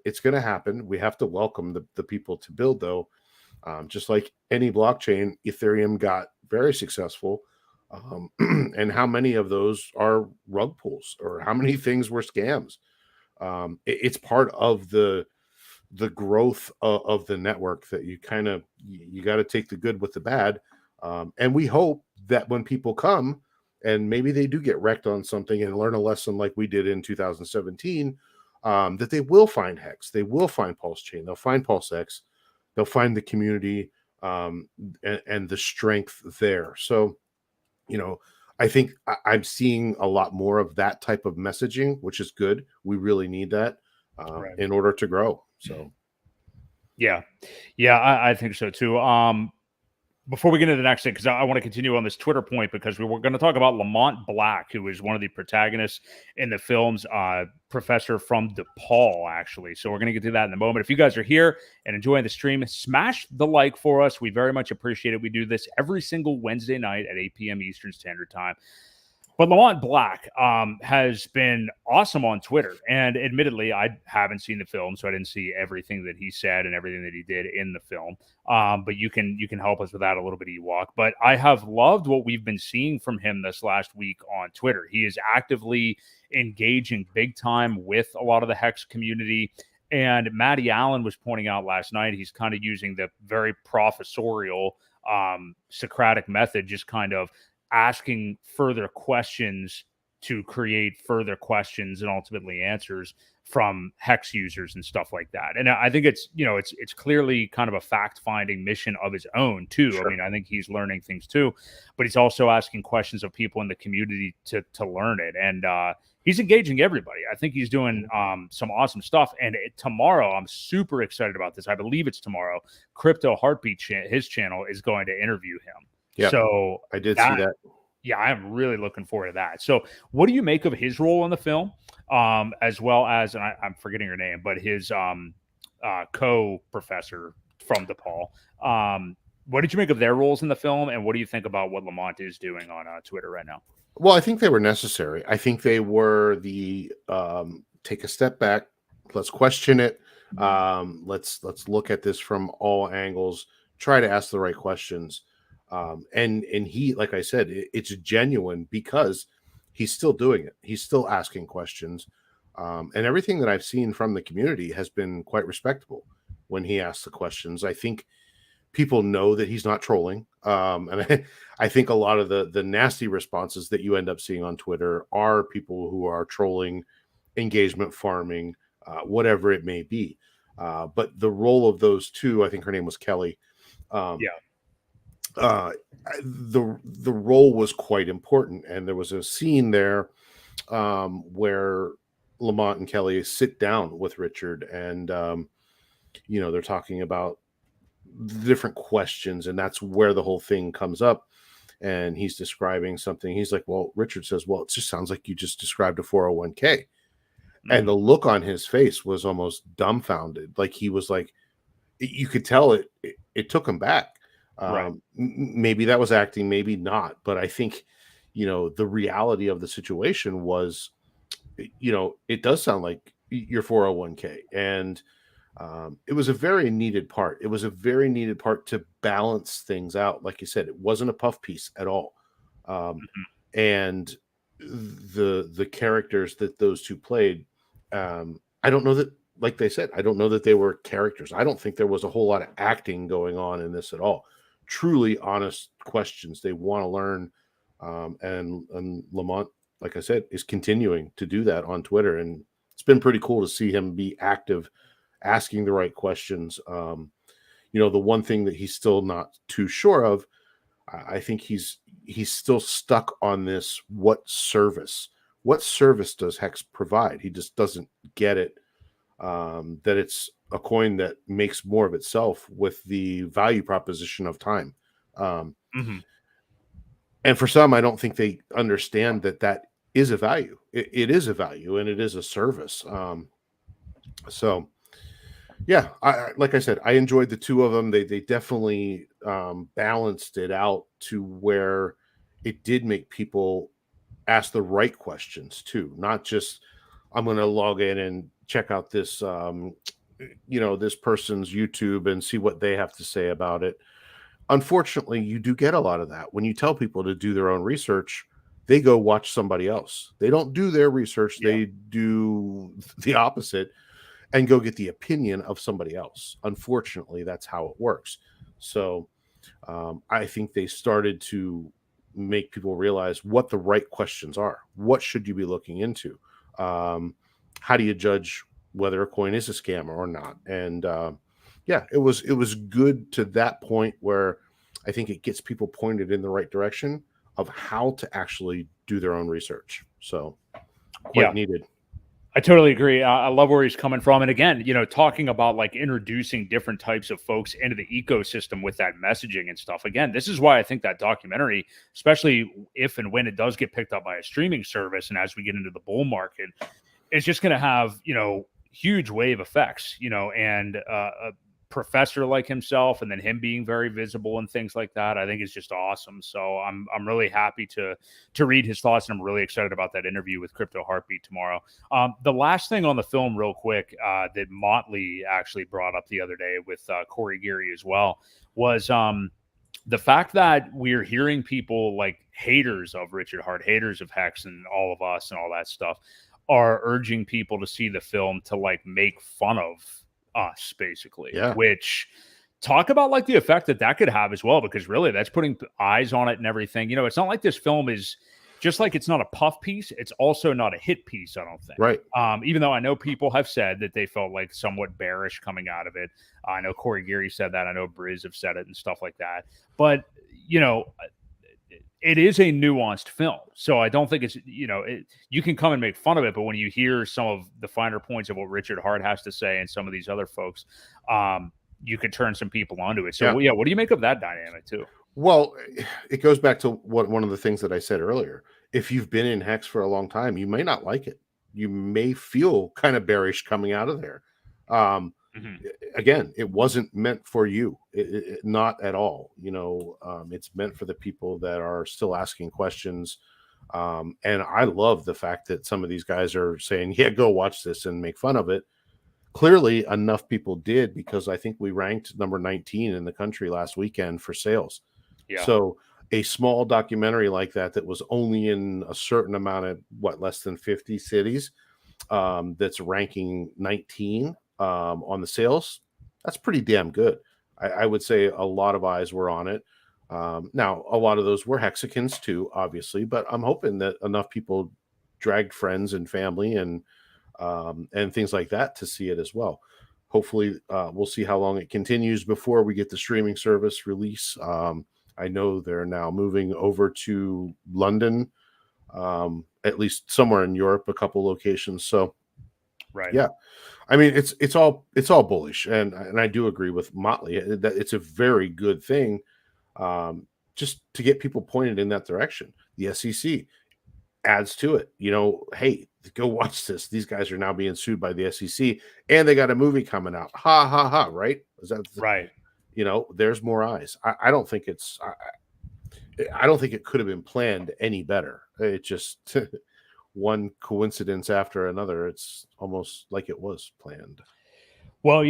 It's going to happen. We have to welcome the people to build, though. Just like any blockchain, Ethereum got very successful. And how many of those are rug pulls, or how many things were scams? It's part of the growth of the network that you got to take the good with the bad. And we hope that when people come and maybe they do get wrecked on something and learn a lesson like we did in 2017, that they will find HEX, they will find PulseChain, they'll find PulseX, they'll find the community and the strength there. So, I think I'm seeing a lot more of that type of messaging, which is good. We really need that in order to grow. So, yeah, I think so too. before we get into the next thing, because I want to continue on this Twitter point, because we were going to talk about Lamont Black, who is one of the protagonists in the film's professor from DePaul, actually. So we're going to get to that in a moment. If you guys are here and enjoying the stream, smash the like for us. We very much appreciate it. We do this every single Wednesday night at 8 p.m. Eastern Standard Time. But Lamont Black has been awesome on Twitter. And admittedly, I haven't seen the film, so I didn't see everything that he said and everything that he did in the film. But you can help us with that a little bit, Ewok. But I have loved what we've been seeing from him this last week on Twitter. He is actively engaging big time with a lot of the HEX community. And Matty Allen was pointing out last night, he's kind of using the very professorial Socratic method, just kind of asking further questions to create further questions and ultimately answers from HEX users and stuff like that. And I think it's, it's clearly kind of a fact-finding mission of his own too. Sure. I mean, I think he's learning things too, but he's also asking questions of people in the community to learn it. And he's engaging everybody. I think he's doing some awesome stuff. And tomorrow, I'm super excited about this. I believe it's tomorrow. Crypto Heartbeat, his channel, is going to interview him. Yeah, so I did see that. Yeah, I'm really looking forward to that. So what do you make of his role in the film, as well as, and I'm forgetting her name, but his co-professor from DePaul? What did you make of their roles in the film, and what do you think about what Lamont is doing on Twitter right now? Well, I think they were necessary. I think they were the take a step back, let's question it, let's look at this from all angles, try to ask the right questions. And he, like I said, it's genuine because he's still doing it. He's still asking questions. And everything that I've seen from the community has been quite respectable when he asks the questions. I think people know that he's not trolling. And I think a lot of the nasty responses that you end up seeing on Twitter are people who are trolling, engagement farming, whatever it may be. But the role of those two, I think her name was Kelly. The role was quite important, and there was a scene there where Lamont and Kelly sit down with Richard, and they're talking about the different questions, and that's where the whole thing comes up. And he's describing something. He's like, "Well," Richard says, "Well, it just sounds like you just described a 401k," and the look on his face was almost dumbfounded. Like he was like, you could tell it took him back. Right. Maybe that was acting, maybe not. But I think, the reality of the situation was, it does sound like your 401k. And it was a very needed part. It was a very needed part to balance things out. Like you said, it wasn't a puff piece at all. And the characters that those two played, I don't know that, like they said, I don't know that they were characters. I don't think there was a whole lot of acting going on in this at all. Truly honest questions. They want to learn. And Lamont, like I said, is continuing to do that on Twitter. And it's been pretty cool to see him be active, asking the right questions. The one thing that he's still not too sure of, I think he's still stuck on this. What service does HEX provide? He just doesn't get it. That it's a coin that makes more of itself with the value proposition of time. And for some, I don't think they understand that is a value. It is a value, and it is a service. So yeah, like I said, I enjoyed the two of them. They definitely balanced it out to where it did make people ask the right questions too, not just, I'm going to log in and check out this, this person's YouTube and see what they have to say about it. Unfortunately, you do get a lot of that. When you tell people to do their own research, they go watch somebody else. They don't do their research. Yeah. They do the opposite and go get the opinion of somebody else. Unfortunately, that's how it works. So I think they started to make people realize what the right questions are. What should you be looking into? How do you judge whether a coin is a scam or not? And it was good to that point where I think it gets people pointed in the right direction of how to actually do their own research. So quite needed. I totally agree. I love where he's coming from. And again, talking about like introducing different types of folks into the ecosystem with that messaging and stuff. Again, this is why I think that documentary, especially if and when it does get picked up by a streaming service, and as we get into the bull market, is just going to have, huge wave effects, and a professor like himself, and then him being very visible and things like that, I think is just awesome. So I'm really happy to read his thoughts, and I'm really excited about that interview with Crypto Heartbeat tomorrow. The last thing on the film real quick that Motley actually brought up the other day with Corey Geary as well was the fact that we're hearing people like haters of Richard Hart, haters of Hex and all of us and all that stuff are urging people to see the film to like make fun of us, basically. Yeah. Which, talk about like the effect that could have as well, because really that's putting eyes on it and everything. It's not like this film is just like, it's not a puff piece, it's also not a hit piece, I don't think. Right. Even though I know people have said that they felt like somewhat bearish coming out of it. I know Corey Geary said that, I know Briz have said it and stuff like that, but it is a nuanced film. So I don't think it's, you can come and make fun of it, but when you hear some of the finer points of what Richard Hart has to say and some of these other folks, you could turn some people onto it. So what do you make of that dynamic too? Well, it goes back to one of the things that I said earlier. If you've been in Hex for a long time, you may not like it. You may feel kind of bearish coming out of there. Again, it wasn't meant for you, not at all. It's meant for the people that are still asking questions. And I love the fact that some of these guys are saying, yeah, go watch this and make fun of it. Clearly enough people did, because I think we ranked number 19 in the country last weekend for sales. Yeah. So a small documentary like that was only in a certain amount of less than 50 cities, that's ranking 19 on the sales. That's pretty damn good. I would say a lot of eyes were on it. Now, a lot of those were Hexicans too, obviously, but I'm hoping that enough people dragged friends and family and things like that to see it as well. Hopefully, we'll see how long it continues before we get the streaming service release. I know they're now moving over to London, at least somewhere in Europe, a couple locations. So, right, yeah. I mean, it's all bullish, and I do agree with Motley that it's a very good thing, just to get people pointed in that direction. The SEC adds to it. Hey, go watch this. These guys are now being sued by the SEC, and they got a movie coming out. Ha ha ha! Right? Is that right? There's more eyes. I don't think it's. I don't think it could have been planned any better. It just. One coincidence after another. It's almost like it was planned. Well,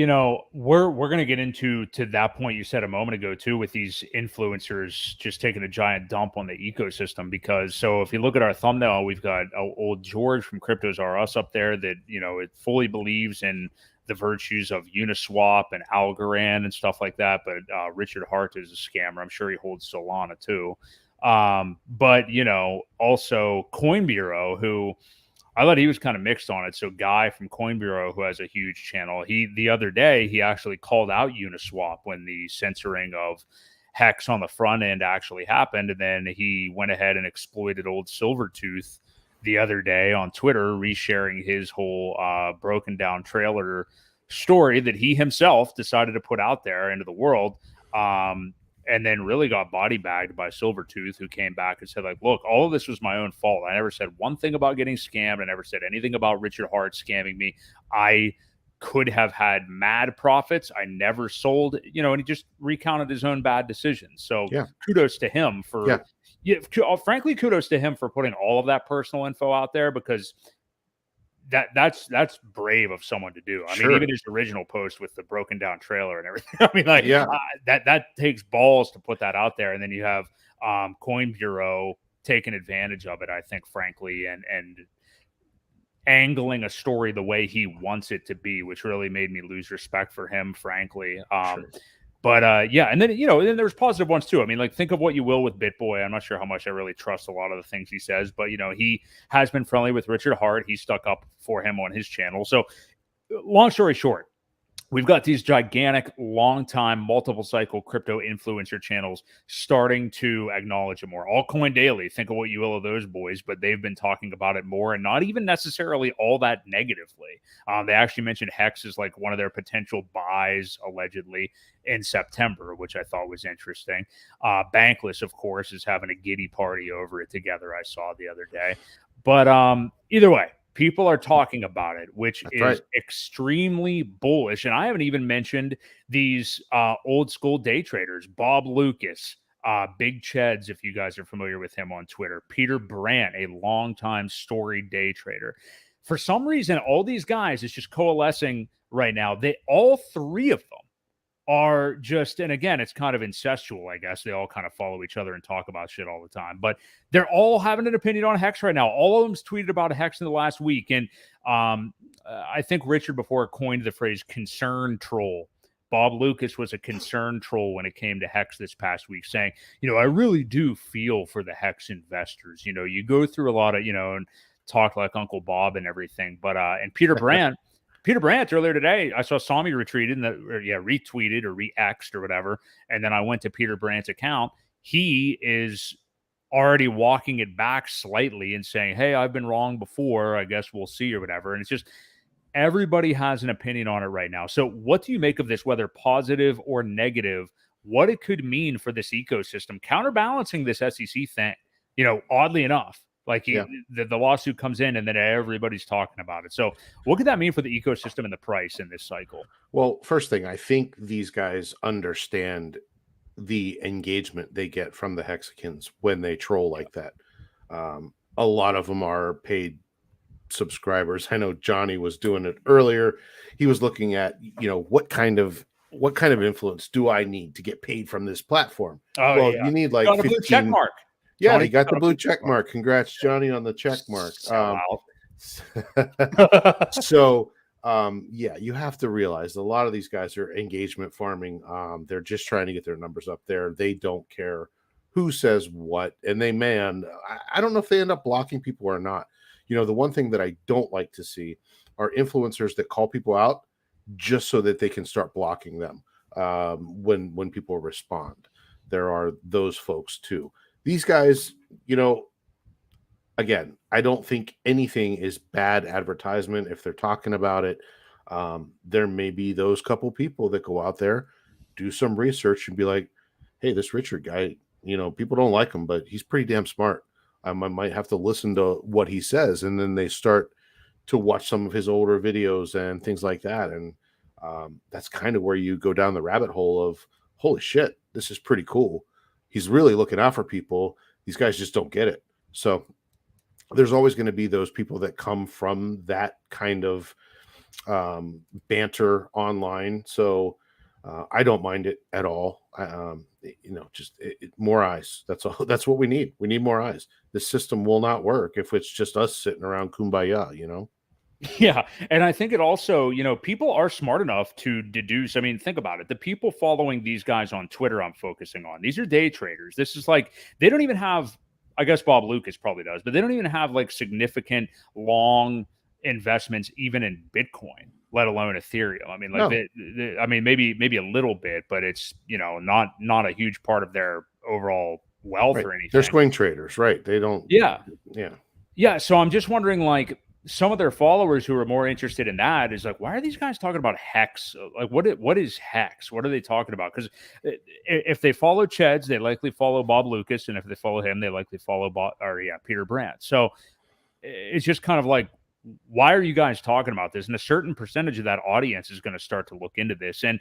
we're going to get into that point you said a moment ago too, with these influencers just taking a giant dump on the ecosystem. Because so if you look at our thumbnail, we've got old George from Cryptos R Us up there that it fully believes in the virtues of Uniswap and Algorand and stuff like that. But Richard Hart is a scammer. I'm sure he holds Solana too. But also Coin Bureau, who I thought he was kind of mixed on it. So Guy from Coin Bureau, who has a huge channel, the other day he actually called out Uniswap when the censoring of Hex on the front end actually happened, and then he went ahead and exploited old Silvertooth the other day on Twitter, resharing his whole broken down trailer story that he himself decided to put out there into the world. And then really got body bagged by Silvertooth, who came back and said, like, look, all of this was my own fault. I never said one thing about getting scammed. I never said anything about Richard Hart scamming me. I could have had mad profits. I never sold, and he just recounted his own bad decisions. So kudos to him for, frankly, kudos to him for putting all of that personal info out there, because that's brave of someone to do. I mean, even his original post with the broken down trailer and everything. I mean, like, that takes balls to put that out there. And then you have Coin Bureau taking advantage of it, I think, frankly, and angling a story the way he wants it to be, which really made me lose respect for him, frankly. But and then then there's positive ones too. I mean, like, think of what you will with BitBoy. I'm not sure how much I really trust a lot of the things he says, but he has been friendly with Richard Hart. He stuck up for him on his channel. So, long story short, we've got these gigantic, long-time, multiple-cycle crypto influencer channels starting to acknowledge it more. Altcoin Daily, think of what you will of those boys, but they've been talking about it more, and not even necessarily all that negatively. They actually mentioned HEX is like one of their potential buys, allegedly, in September, which I thought was interesting. Bankless, of course, is having a giddy party over it together, I saw the other day. But either way, people are talking about it, which That's is right. extremely bullish. And I haven't even mentioned these old school day traders, Bob Lucas, Big Cheds, if you guys are familiar with him on Twitter, Peter Brandt, a longtime storied day trader. For some reason, all these guys is just coalescing right now. All three of them are just, and again, it's kind of incestual, I guess. They all kind of follow each other and talk about shit all the time, but they're all having an opinion on HEX right now. All of them's tweeted about HEX in the last week. And I think Richard before coined the phrase concern troll. Bob Lucas was a concern troll when it came to HEX this past week, saying, I really do feel for the HEX investors. You go through a lot of, and talk like Uncle Bob and everything. But, and Peter Brandt, earlier today, I saw me retweeted or re-X'd or whatever. And then I went to Peter Brandt's account. He is already walking it back slightly and saying, hey, I've been wrong before. I guess we'll see or whatever. And it's just everybody has an opinion on it right now. So what do you make of this, whether positive or negative, what it could mean for this ecosystem, counterbalancing this SEC thing? Oddly enough, like the lawsuit comes in and then everybody's talking about it. So what could that mean for the ecosystem and the price in this cycle? Well, first thing, I think these guys understand the engagement they get from the Hexicans when they troll like that. A lot of them are paid subscribers. I know Johnny was doing it earlier. He was looking at, what kind of influence do I need to get paid from this platform? You need like 15 check mark. Yeah, Johnny, he got the blue check mark. Congrats, Johnny, on the check mark. So, you have to realize a lot of these guys are engagement farming. They're just trying to get their numbers up there. They don't care who says what, and I don't know if they end up blocking people or not. The one thing that I don't like to see are influencers that call people out just so that they can start blocking them when people respond. There are those folks too. These guys, again, I don't think anything is bad advertisement if they're talking about it. There may be those couple people that go out there, do some research and be like, hey, this Richard guy, people don't like him, but he's pretty damn smart. I might have to listen to what he says. And then they start to watch some of his older videos and things like that. And that's kind of where you go down the rabbit hole of, holy shit, this is pretty cool. He's really looking out for people. These guys just don't get it. So there's always going to be those people that come from that kind of banter online. So I don't mind it at all. Just more eyes. That's all. That's what we need. We need more eyes. This system will not work if it's just us sitting around kumbaya, Yeah. And I think it also, people are smart enough to deduce. I mean, think about it. The people following these guys on Twitter I'm focusing on, these are day traders. This is like, they don't even have, I guess Bob Lucas probably does, but they don't even have like significant long investments even in Bitcoin, let alone Ethereum. I mean, like, no. Maybe a little bit, but it's, not a huge part of their overall wealth or anything. They're swing traders, right? They don't. Yeah. So I'm just wondering, like, some of their followers who are more interested in that is like, why are these guys talking about HEX? Like, what is HEX? What are they talking about? Because if they follow Cheds, they likely follow Bob Lucas, and if they follow him, they likely follow Peter Brandt. So it's just kind of like, why are you guys talking about this? And a certain percentage of that audience is going to start to look into this. And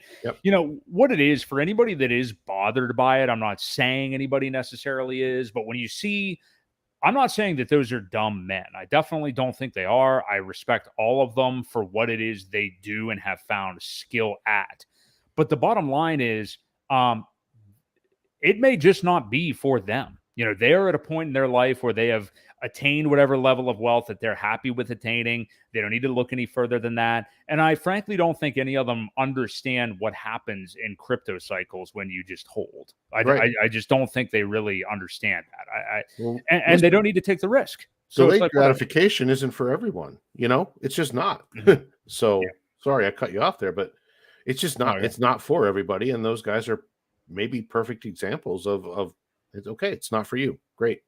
what it is for anybody that is bothered by it, I'm not saying anybody necessarily is, but when you see, I'm not saying that those are dumb men. I definitely don't think they are. I respect all of them for what it is they do and have found skill at. But the bottom line is, it may just not be for them. They are at a point in their life where they have attained whatever level of wealth that they're happy with attaining. They don't need to look any further than that. And I frankly don't think any of them understand what happens in crypto cycles when you just hold. I just don't think they really understand that. And they don't need to take the risk. So delayed gratification isn't for everyone. It's just not. So sorry, I cut you off there, but It's just not. It's not for everybody, and those guys are maybe perfect examples of it's okay. It's not for you. Great.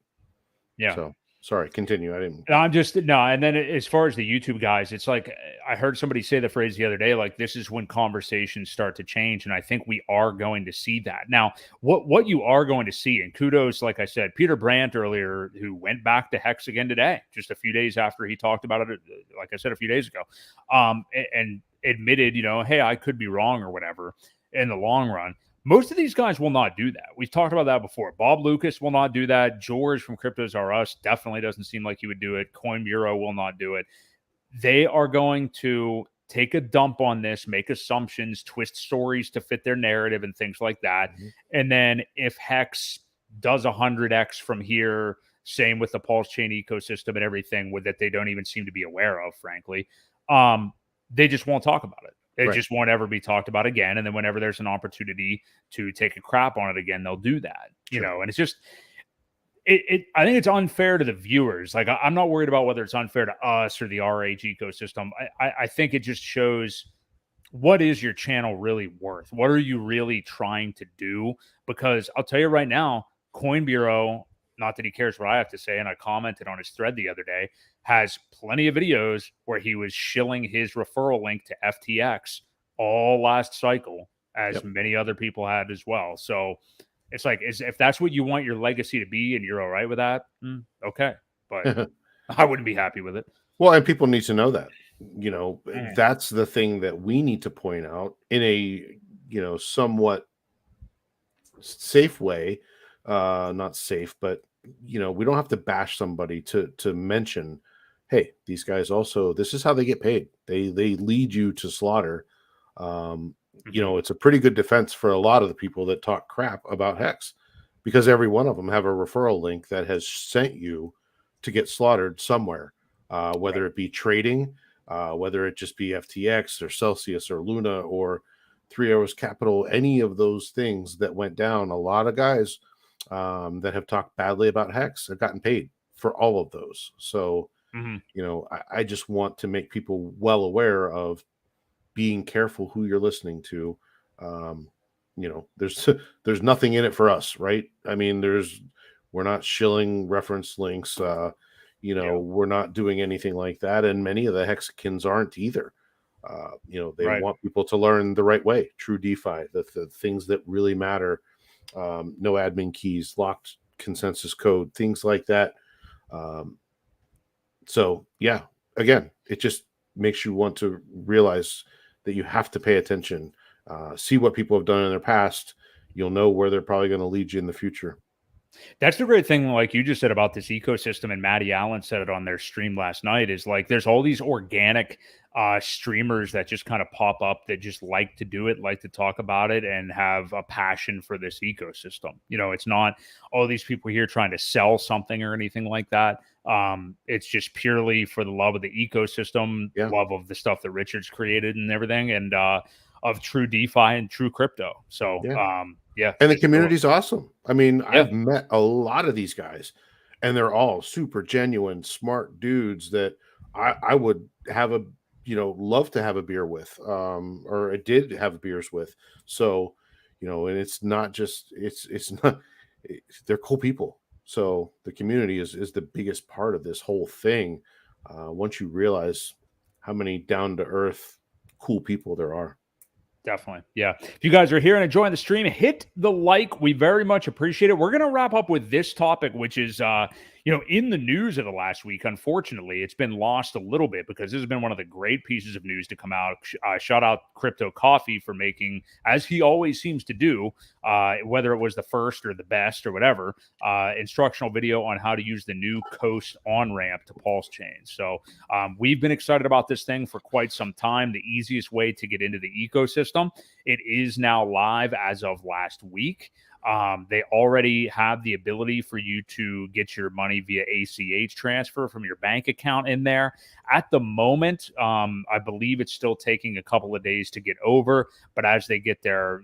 Yeah. So sorry. Continue. I didn't. I'm just no. And then as far as the YouTube guys, it's like I heard somebody say the phrase the other day, like this is when conversations start to change, and I think we are going to see that now. What you are going to see, and kudos, like I said, Peter Brandt earlier, who went back to Hex again today, just a few days after he talked about it, like I said a few days ago, and admitted, hey, I could be wrong or whatever in the long run. Most of these guys will not do that. We've talked about that before. Bob Lucas will not do that. George from Cryptos R Us definitely doesn't seem like he would do it. Coin Bureau will not do it. They are going to take a dump on this, make assumptions, twist stories to fit their narrative and things like that. Mm-hmm. And then if Hex does 100x from here, same with the PulseChain ecosystem and everything with that they don't even seem to be aware of, frankly, they just won't talk about it. It just won't ever be talked about again. And then whenever there's an opportunity to take a crap on it again, they'll do that, and it's just, I think it's unfair to the viewers. Like, I'm not worried about whether it's unfair to us or the RH ecosystem. I think it just shows what is your channel really worth? What are you really trying to do? Because I'll tell you right now, Coin Bureau, not that he cares what I have to say, and I commented on his thread the other day, has plenty of videos where he was shilling his referral link to FTX all last cycle, as many other people had as well. So it's like, if that's what you want your legacy to be and you're all right with that, okay. But I wouldn't be happy with it. Well, and people need to know that, that's the thing that we need to point out in a, somewhat safe way. Not safe, but we don't have to bash somebody to mention, hey, these guys also, this is how they get paid. They lead you to slaughter. It's a pretty good defense for a lot of the people that talk crap about Hex, because every one of them have a referral link that has sent you to get slaughtered somewhere, whether it be trading, whether it just be FTX or Celsius or Luna or 3 Hours Capital, any of those things that went down. A lot of guys that have talked badly about Hex have gotten paid for all of those. So, I just want to make people well aware of being careful who you're listening to. There's nothing in it for us, right? I mean, we're not shilling reference links. We're not doing anything like that. And many of the Hexicans aren't either. They want people to learn the right way, true DeFi, the things that really matter. No admin keys, locked consensus code, things like that. So yeah, again, it just makes you want to realize that you have to pay attention, see what people have done in their past. You'll know where they're probably going to lead you in the future. That's the great thing, like you just said about this ecosystem, and Matty Allen said it on their stream last night, is like there's all these organic streamers that just kind of pop up that just like to do it, like to talk about it, and have a passion for this ecosystem. It's not all these people here trying to sell something or anything like that. It's just purely for the love of the ecosystem, love of the stuff that Richard's created and everything, and of true DeFi and true crypto. So and the community's awesome. I mean, I've met a lot of these guys, and they're all super genuine, smart dudes that I would have love to have a beer with, or I did have beers with. So, and it's not just, they're cool people. So the community is the biggest part of this whole thing. Once you realize how many down to earth, cool people there are. Definitely. Yeah. If you guys are here and enjoying the stream, hit the like. We very much appreciate it. We're going to wrap up with this topic, which is, in the news of the last week. Unfortunately, it's been lost a little bit because this has been one of the great pieces of news to come out. Shout out Crypto Coffee for making, as he always seems to do, whether it was the first or the best or whatever, instructional video on how to use the new Coast on-ramp to PulseChain. So we've been excited about this thing for quite some time. The easiest way to get into the ecosystem. It is now live as of last week. They already have the ability for you to get your money via ACH transfer from your bank account in there. At the moment, I believe it's still taking a couple of days to get over, but as they get their,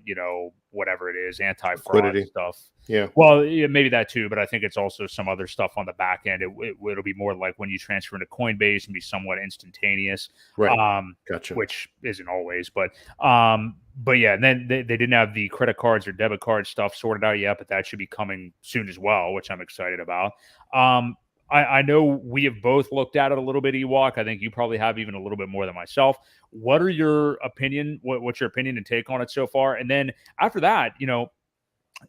whatever it is, anti-fraud stuff, Yeah. Well, yeah, maybe that too, but I think it's also some other stuff on the back end. It'll be more like when you transfer into Coinbase and be somewhat instantaneous, Right. Gotcha. which isn't always. But yeah, and then they didn't have the credit cards or debit card stuff sorted out yet, but that should be coming soon as well, which I'm excited about. I know we have both looked at it a little bit, Ewok. I think you probably have even a little bit more than myself. What are your opinion? What's your opinion and take on it so far? And then after that,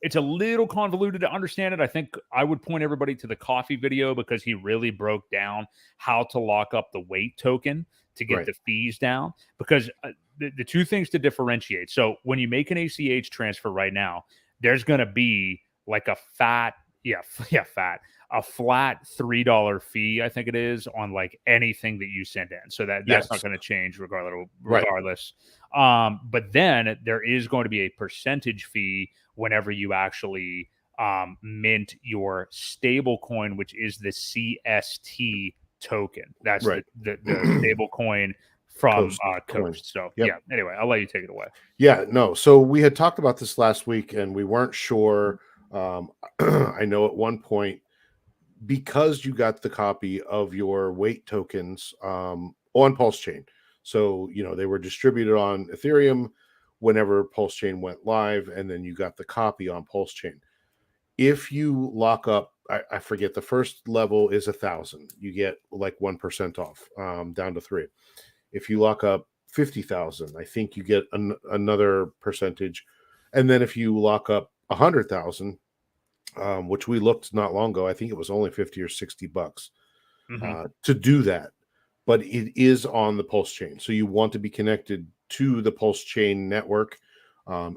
it's a little convoluted to understand it. I think I would point everybody to the coffee video because he really broke down how to lock up the weight token to get the fees down. Because the two things to differentiate. So when you make an ACH transfer right now, there's going to be like a flat $3 fee, I think it is, on like anything that you send in. So that's not going to change regardless. But then there is going to be a percentage fee whenever you actually mint your stable coin, which is the CST token. That's the stable coin from Coast. So anyway, I'll let you take it away. Yeah, no. So we had talked about this last week and we weren't sure. I know at one point, because you got the copy of your weight tokens on PulseChain. So, they were distributed on Ethereum whenever PulseChain went live, and then you got the copy on PulseChain. If you lock up, I forget, the first level is 1,000. You get like 1% off, down to 3. If you lock up 50,000, I think you get another percentage. And then if you lock up 100,000, which we looked not long ago, I think it was only $50 or $60 to do that. But it is on the PulseChain. So you want to be connected to the PulseChain network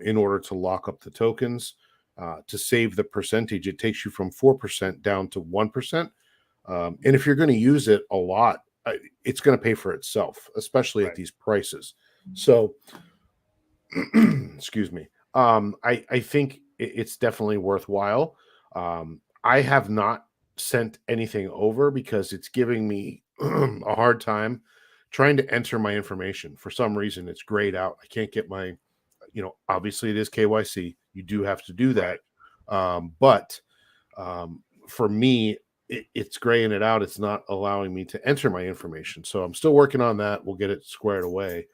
in order to lock up the tokens. To save the percentage, it takes you from 4% down to 1%. And if you're going to use it a lot, it's going to pay for itself, especially at these prices. So, excuse me. I think it's definitely worthwhile. I have not sent anything over because it's giving me a hard time trying to enter my information. For some reason, it's grayed out. I can't get my, obviously it is KYC. You do have to do that. But for me, it's graying it out. It's not allowing me to enter my information. So I'm still working on that. We'll get it squared away.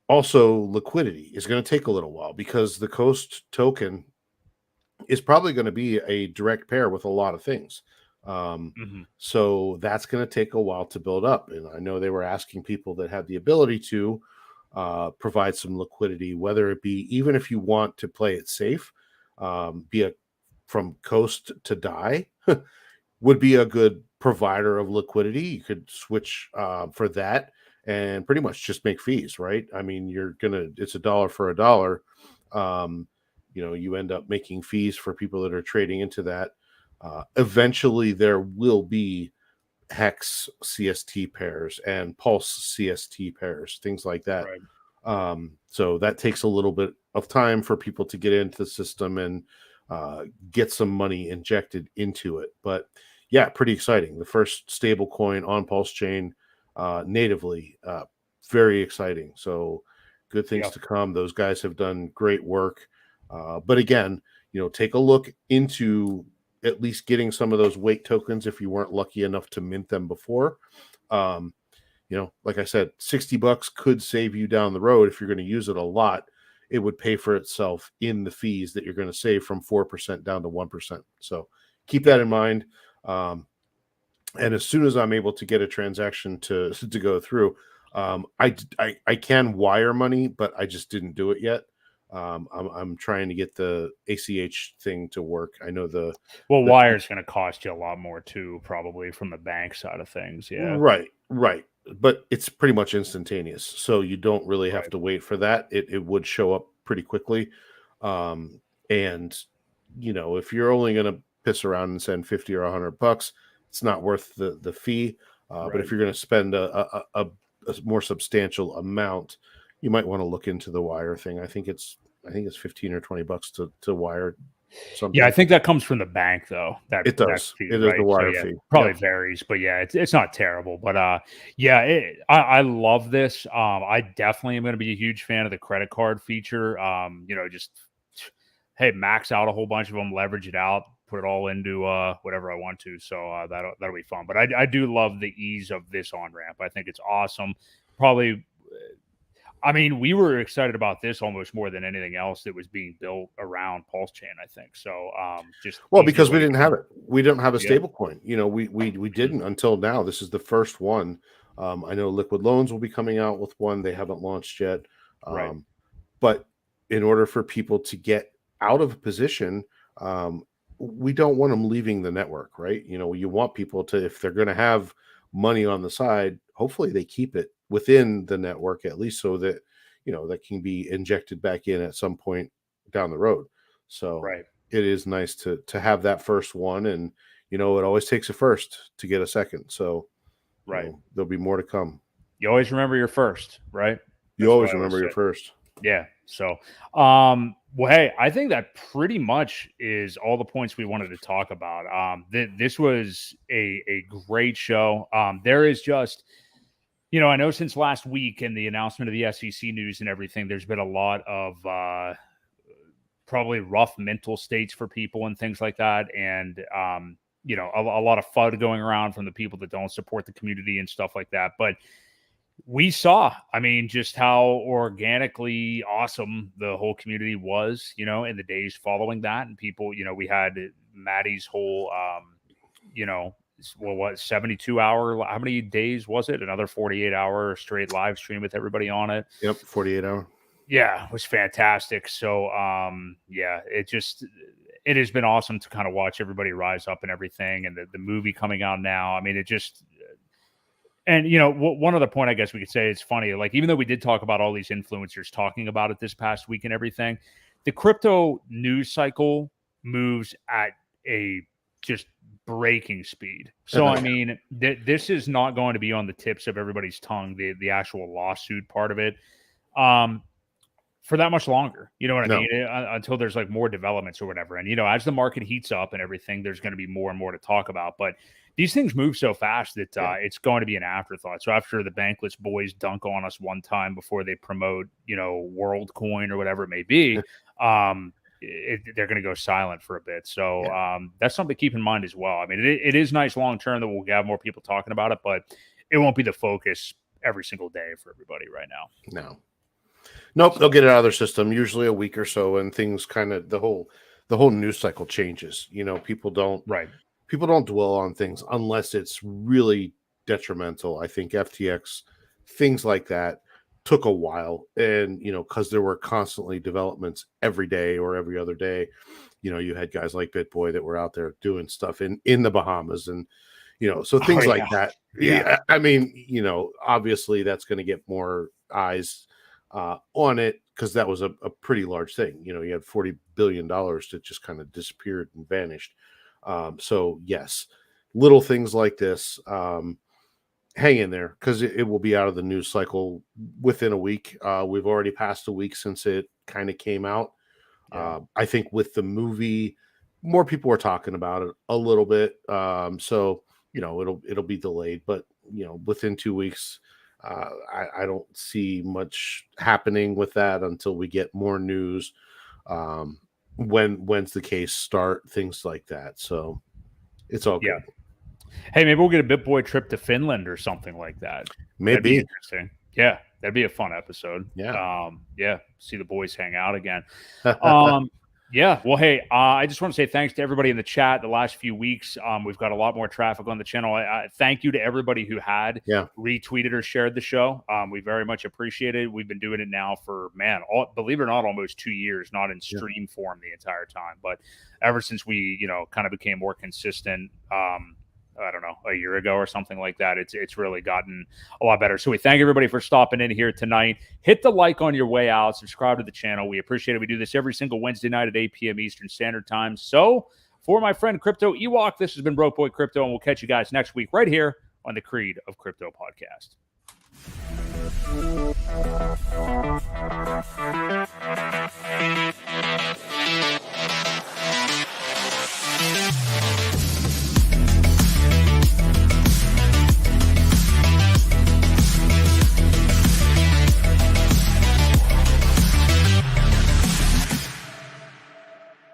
Also, liquidity is going to take a little while because the Coast token is probably going to be a direct pair with a lot of things. So that's going to take a while to build up. And I know they were asking people that have the ability to provide some liquidity, whether it be, even if you want to play it safe, be it from Coast to DAI would be a good provider of liquidity. You could switch for that and pretty much just make fees, right? I mean, it's $1 for $1. You end up making fees for people that are trading into that. Eventually there will be HEX CST pairs and Pulse CST pairs, things like that. So that takes a little bit of time for people to get into the system and get some money injected into it. But yeah, pretty exciting. The first stable coin on PulseChain natively, very exciting. So good things to come. Those guys have done great work. But again, take a look into at least getting some of those weight tokens if you weren't lucky enough to mint them before. Like I said, $60 could save you down the road. If you're going to use it a lot, it would pay for itself in the fees that you're going to save from 4% down to 1%. So keep that in mind. And as soon as I'm able to get a transaction to go through, I can wire money, but I just didn't do it yet. I'm trying to get the ACH thing to work. I know wire is going to cost you a lot more too, probably from the bank side of things. Yeah. Right. But it's pretty much instantaneous. So you don't really have to wait for that. It would show up pretty quickly. And if you're only going to piss around and send 50 or $100, it's not worth the fee. But if you're going to spend a more substantial amount, you might want to look into the wire thing. I think it's 15 or $20 to wire something. Yeah, I think that comes from the bank though. It does. Fee, it is the wire fee. Probably varies, but yeah, it's not terrible. But I love this. I definitely am going to be a huge fan of the credit card feature. hey, max out a whole bunch of them, leverage it out, put it all into whatever I want to. So that'll be fun. But I do love the ease of this on ramp. I think it's awesome. Probably, I mean, we were excited about this almost more than anything else that was being built around PulseChain, I think. So just because we didn't have it. We didn't have a Yeah. stable coin. You know, we didn't until now. This is the first one. I know Liquid Loans will be coming out with one. They haven't launched yet. Right. But in order for people to get out of a position, we don't want them leaving the network, right? You know, you want people to, if they're going to have money on the side, hopefully they keep it within the network at least, so that, you know, that can be injected back in at some point down the road. So Right. it is nice to have that first one, and you know, it always takes a first to get a second. So Right. you know, there'll be more to come. You always remember your first, right? You That's always what I remember your say. first. Yeah. So, well, hey, I think that pretty much is all the points we wanted to talk about. This was a great show. There is just, you know, I know since last week and the announcement of the SEC news and everything, there's been a lot of probably rough mental states for people and things like that. And, you know, a lot of FUD going around from the people that don't support the community and stuff like that. But we saw, I mean, just how organically awesome the whole community was, you know, in the days following that. And people, you know, we had Maddie's whole, you know, well, what, 72 hour, how many days was it? Another 48-hour straight live stream with everybody on it. Yep, 48 hour. Yeah, it was fantastic. So, yeah, it has been awesome to kind of watch everybody rise up and everything. And the movie coming out now, I mean, it just, and, you know, one other point I guess we could say, it's funny, like, even though we did talk about all these influencers talking about it this past week and everything, the crypto news cycle moves at a just breaking speed. So, I mean, this is not going to be on the tips of everybody's tongue, the actual lawsuit part of it, for that much longer. You know what I mean? Until there's like more developments or whatever. And, you know, as the market heats up and everything, there's going to be more and more to talk about. But these things move so fast that it's going to be an afterthought. So after the Bankless boys dunk on us one time before they promote, you know, WorldCoin or whatever it may be, they're going to go silent for a bit. So that's something to keep in mind as well. I mean, it is nice long term that we'll have more people talking about it, but it won't be the focus every single day for everybody right now. Nope, they'll get it out of their system usually a week or so, and things kind of the whole news cycle changes. You know, people don't dwell on things unless it's really detrimental. I think FTX, things like that, took a while, and you know, because there were constantly developments every day or every other day. You know, you had guys like BitBoy that were out there doing stuff in the Bahamas, and you know, so things like that. Yeah, I mean, you know, obviously that's going to get more eyes on it, because that was a pretty large thing. You know, you had $40 billion that just kind of disappeared and vanished. So yes, little things like this, hang in there, because it will be out of the news cycle within a week. We've already passed a week since it kind of came out. I think with the movie, more people are talking about it a little bit. So, you know, it'll be delayed, but you know, within 2 weeks, I don't see much happening with that until we get more news. When's the case start, things like that. So it's all good. Hey, maybe we'll get a BitBoy trip to Finland or something like that. Maybe. That'd be interesting. Yeah, that'd be a fun episode. Yeah. See the boys hang out again. Yeah. Well, hey, I just want to say thanks to everybody in the chat the last few weeks. We've got a lot more traffic on the channel. I thank you to everybody who had retweeted or shared the show. We very much appreciate it. We've been doing it now for, believe it or not, almost 2 years, not in stream form the entire time, but ever since we, you know, kind of became more consistent, I don't know, a year ago or something like that. It's really gotten a lot better. So we thank everybody for stopping in here tonight. Hit the like on your way out. Subscribe to the channel. We appreciate it. We do this every single Wednesday night at 8 p.m. Eastern Standard Time. So for my friend Crypto Ewok, this has been Boi Crypto, and we'll catch you guys next week right here on the Creed of Crypto podcast.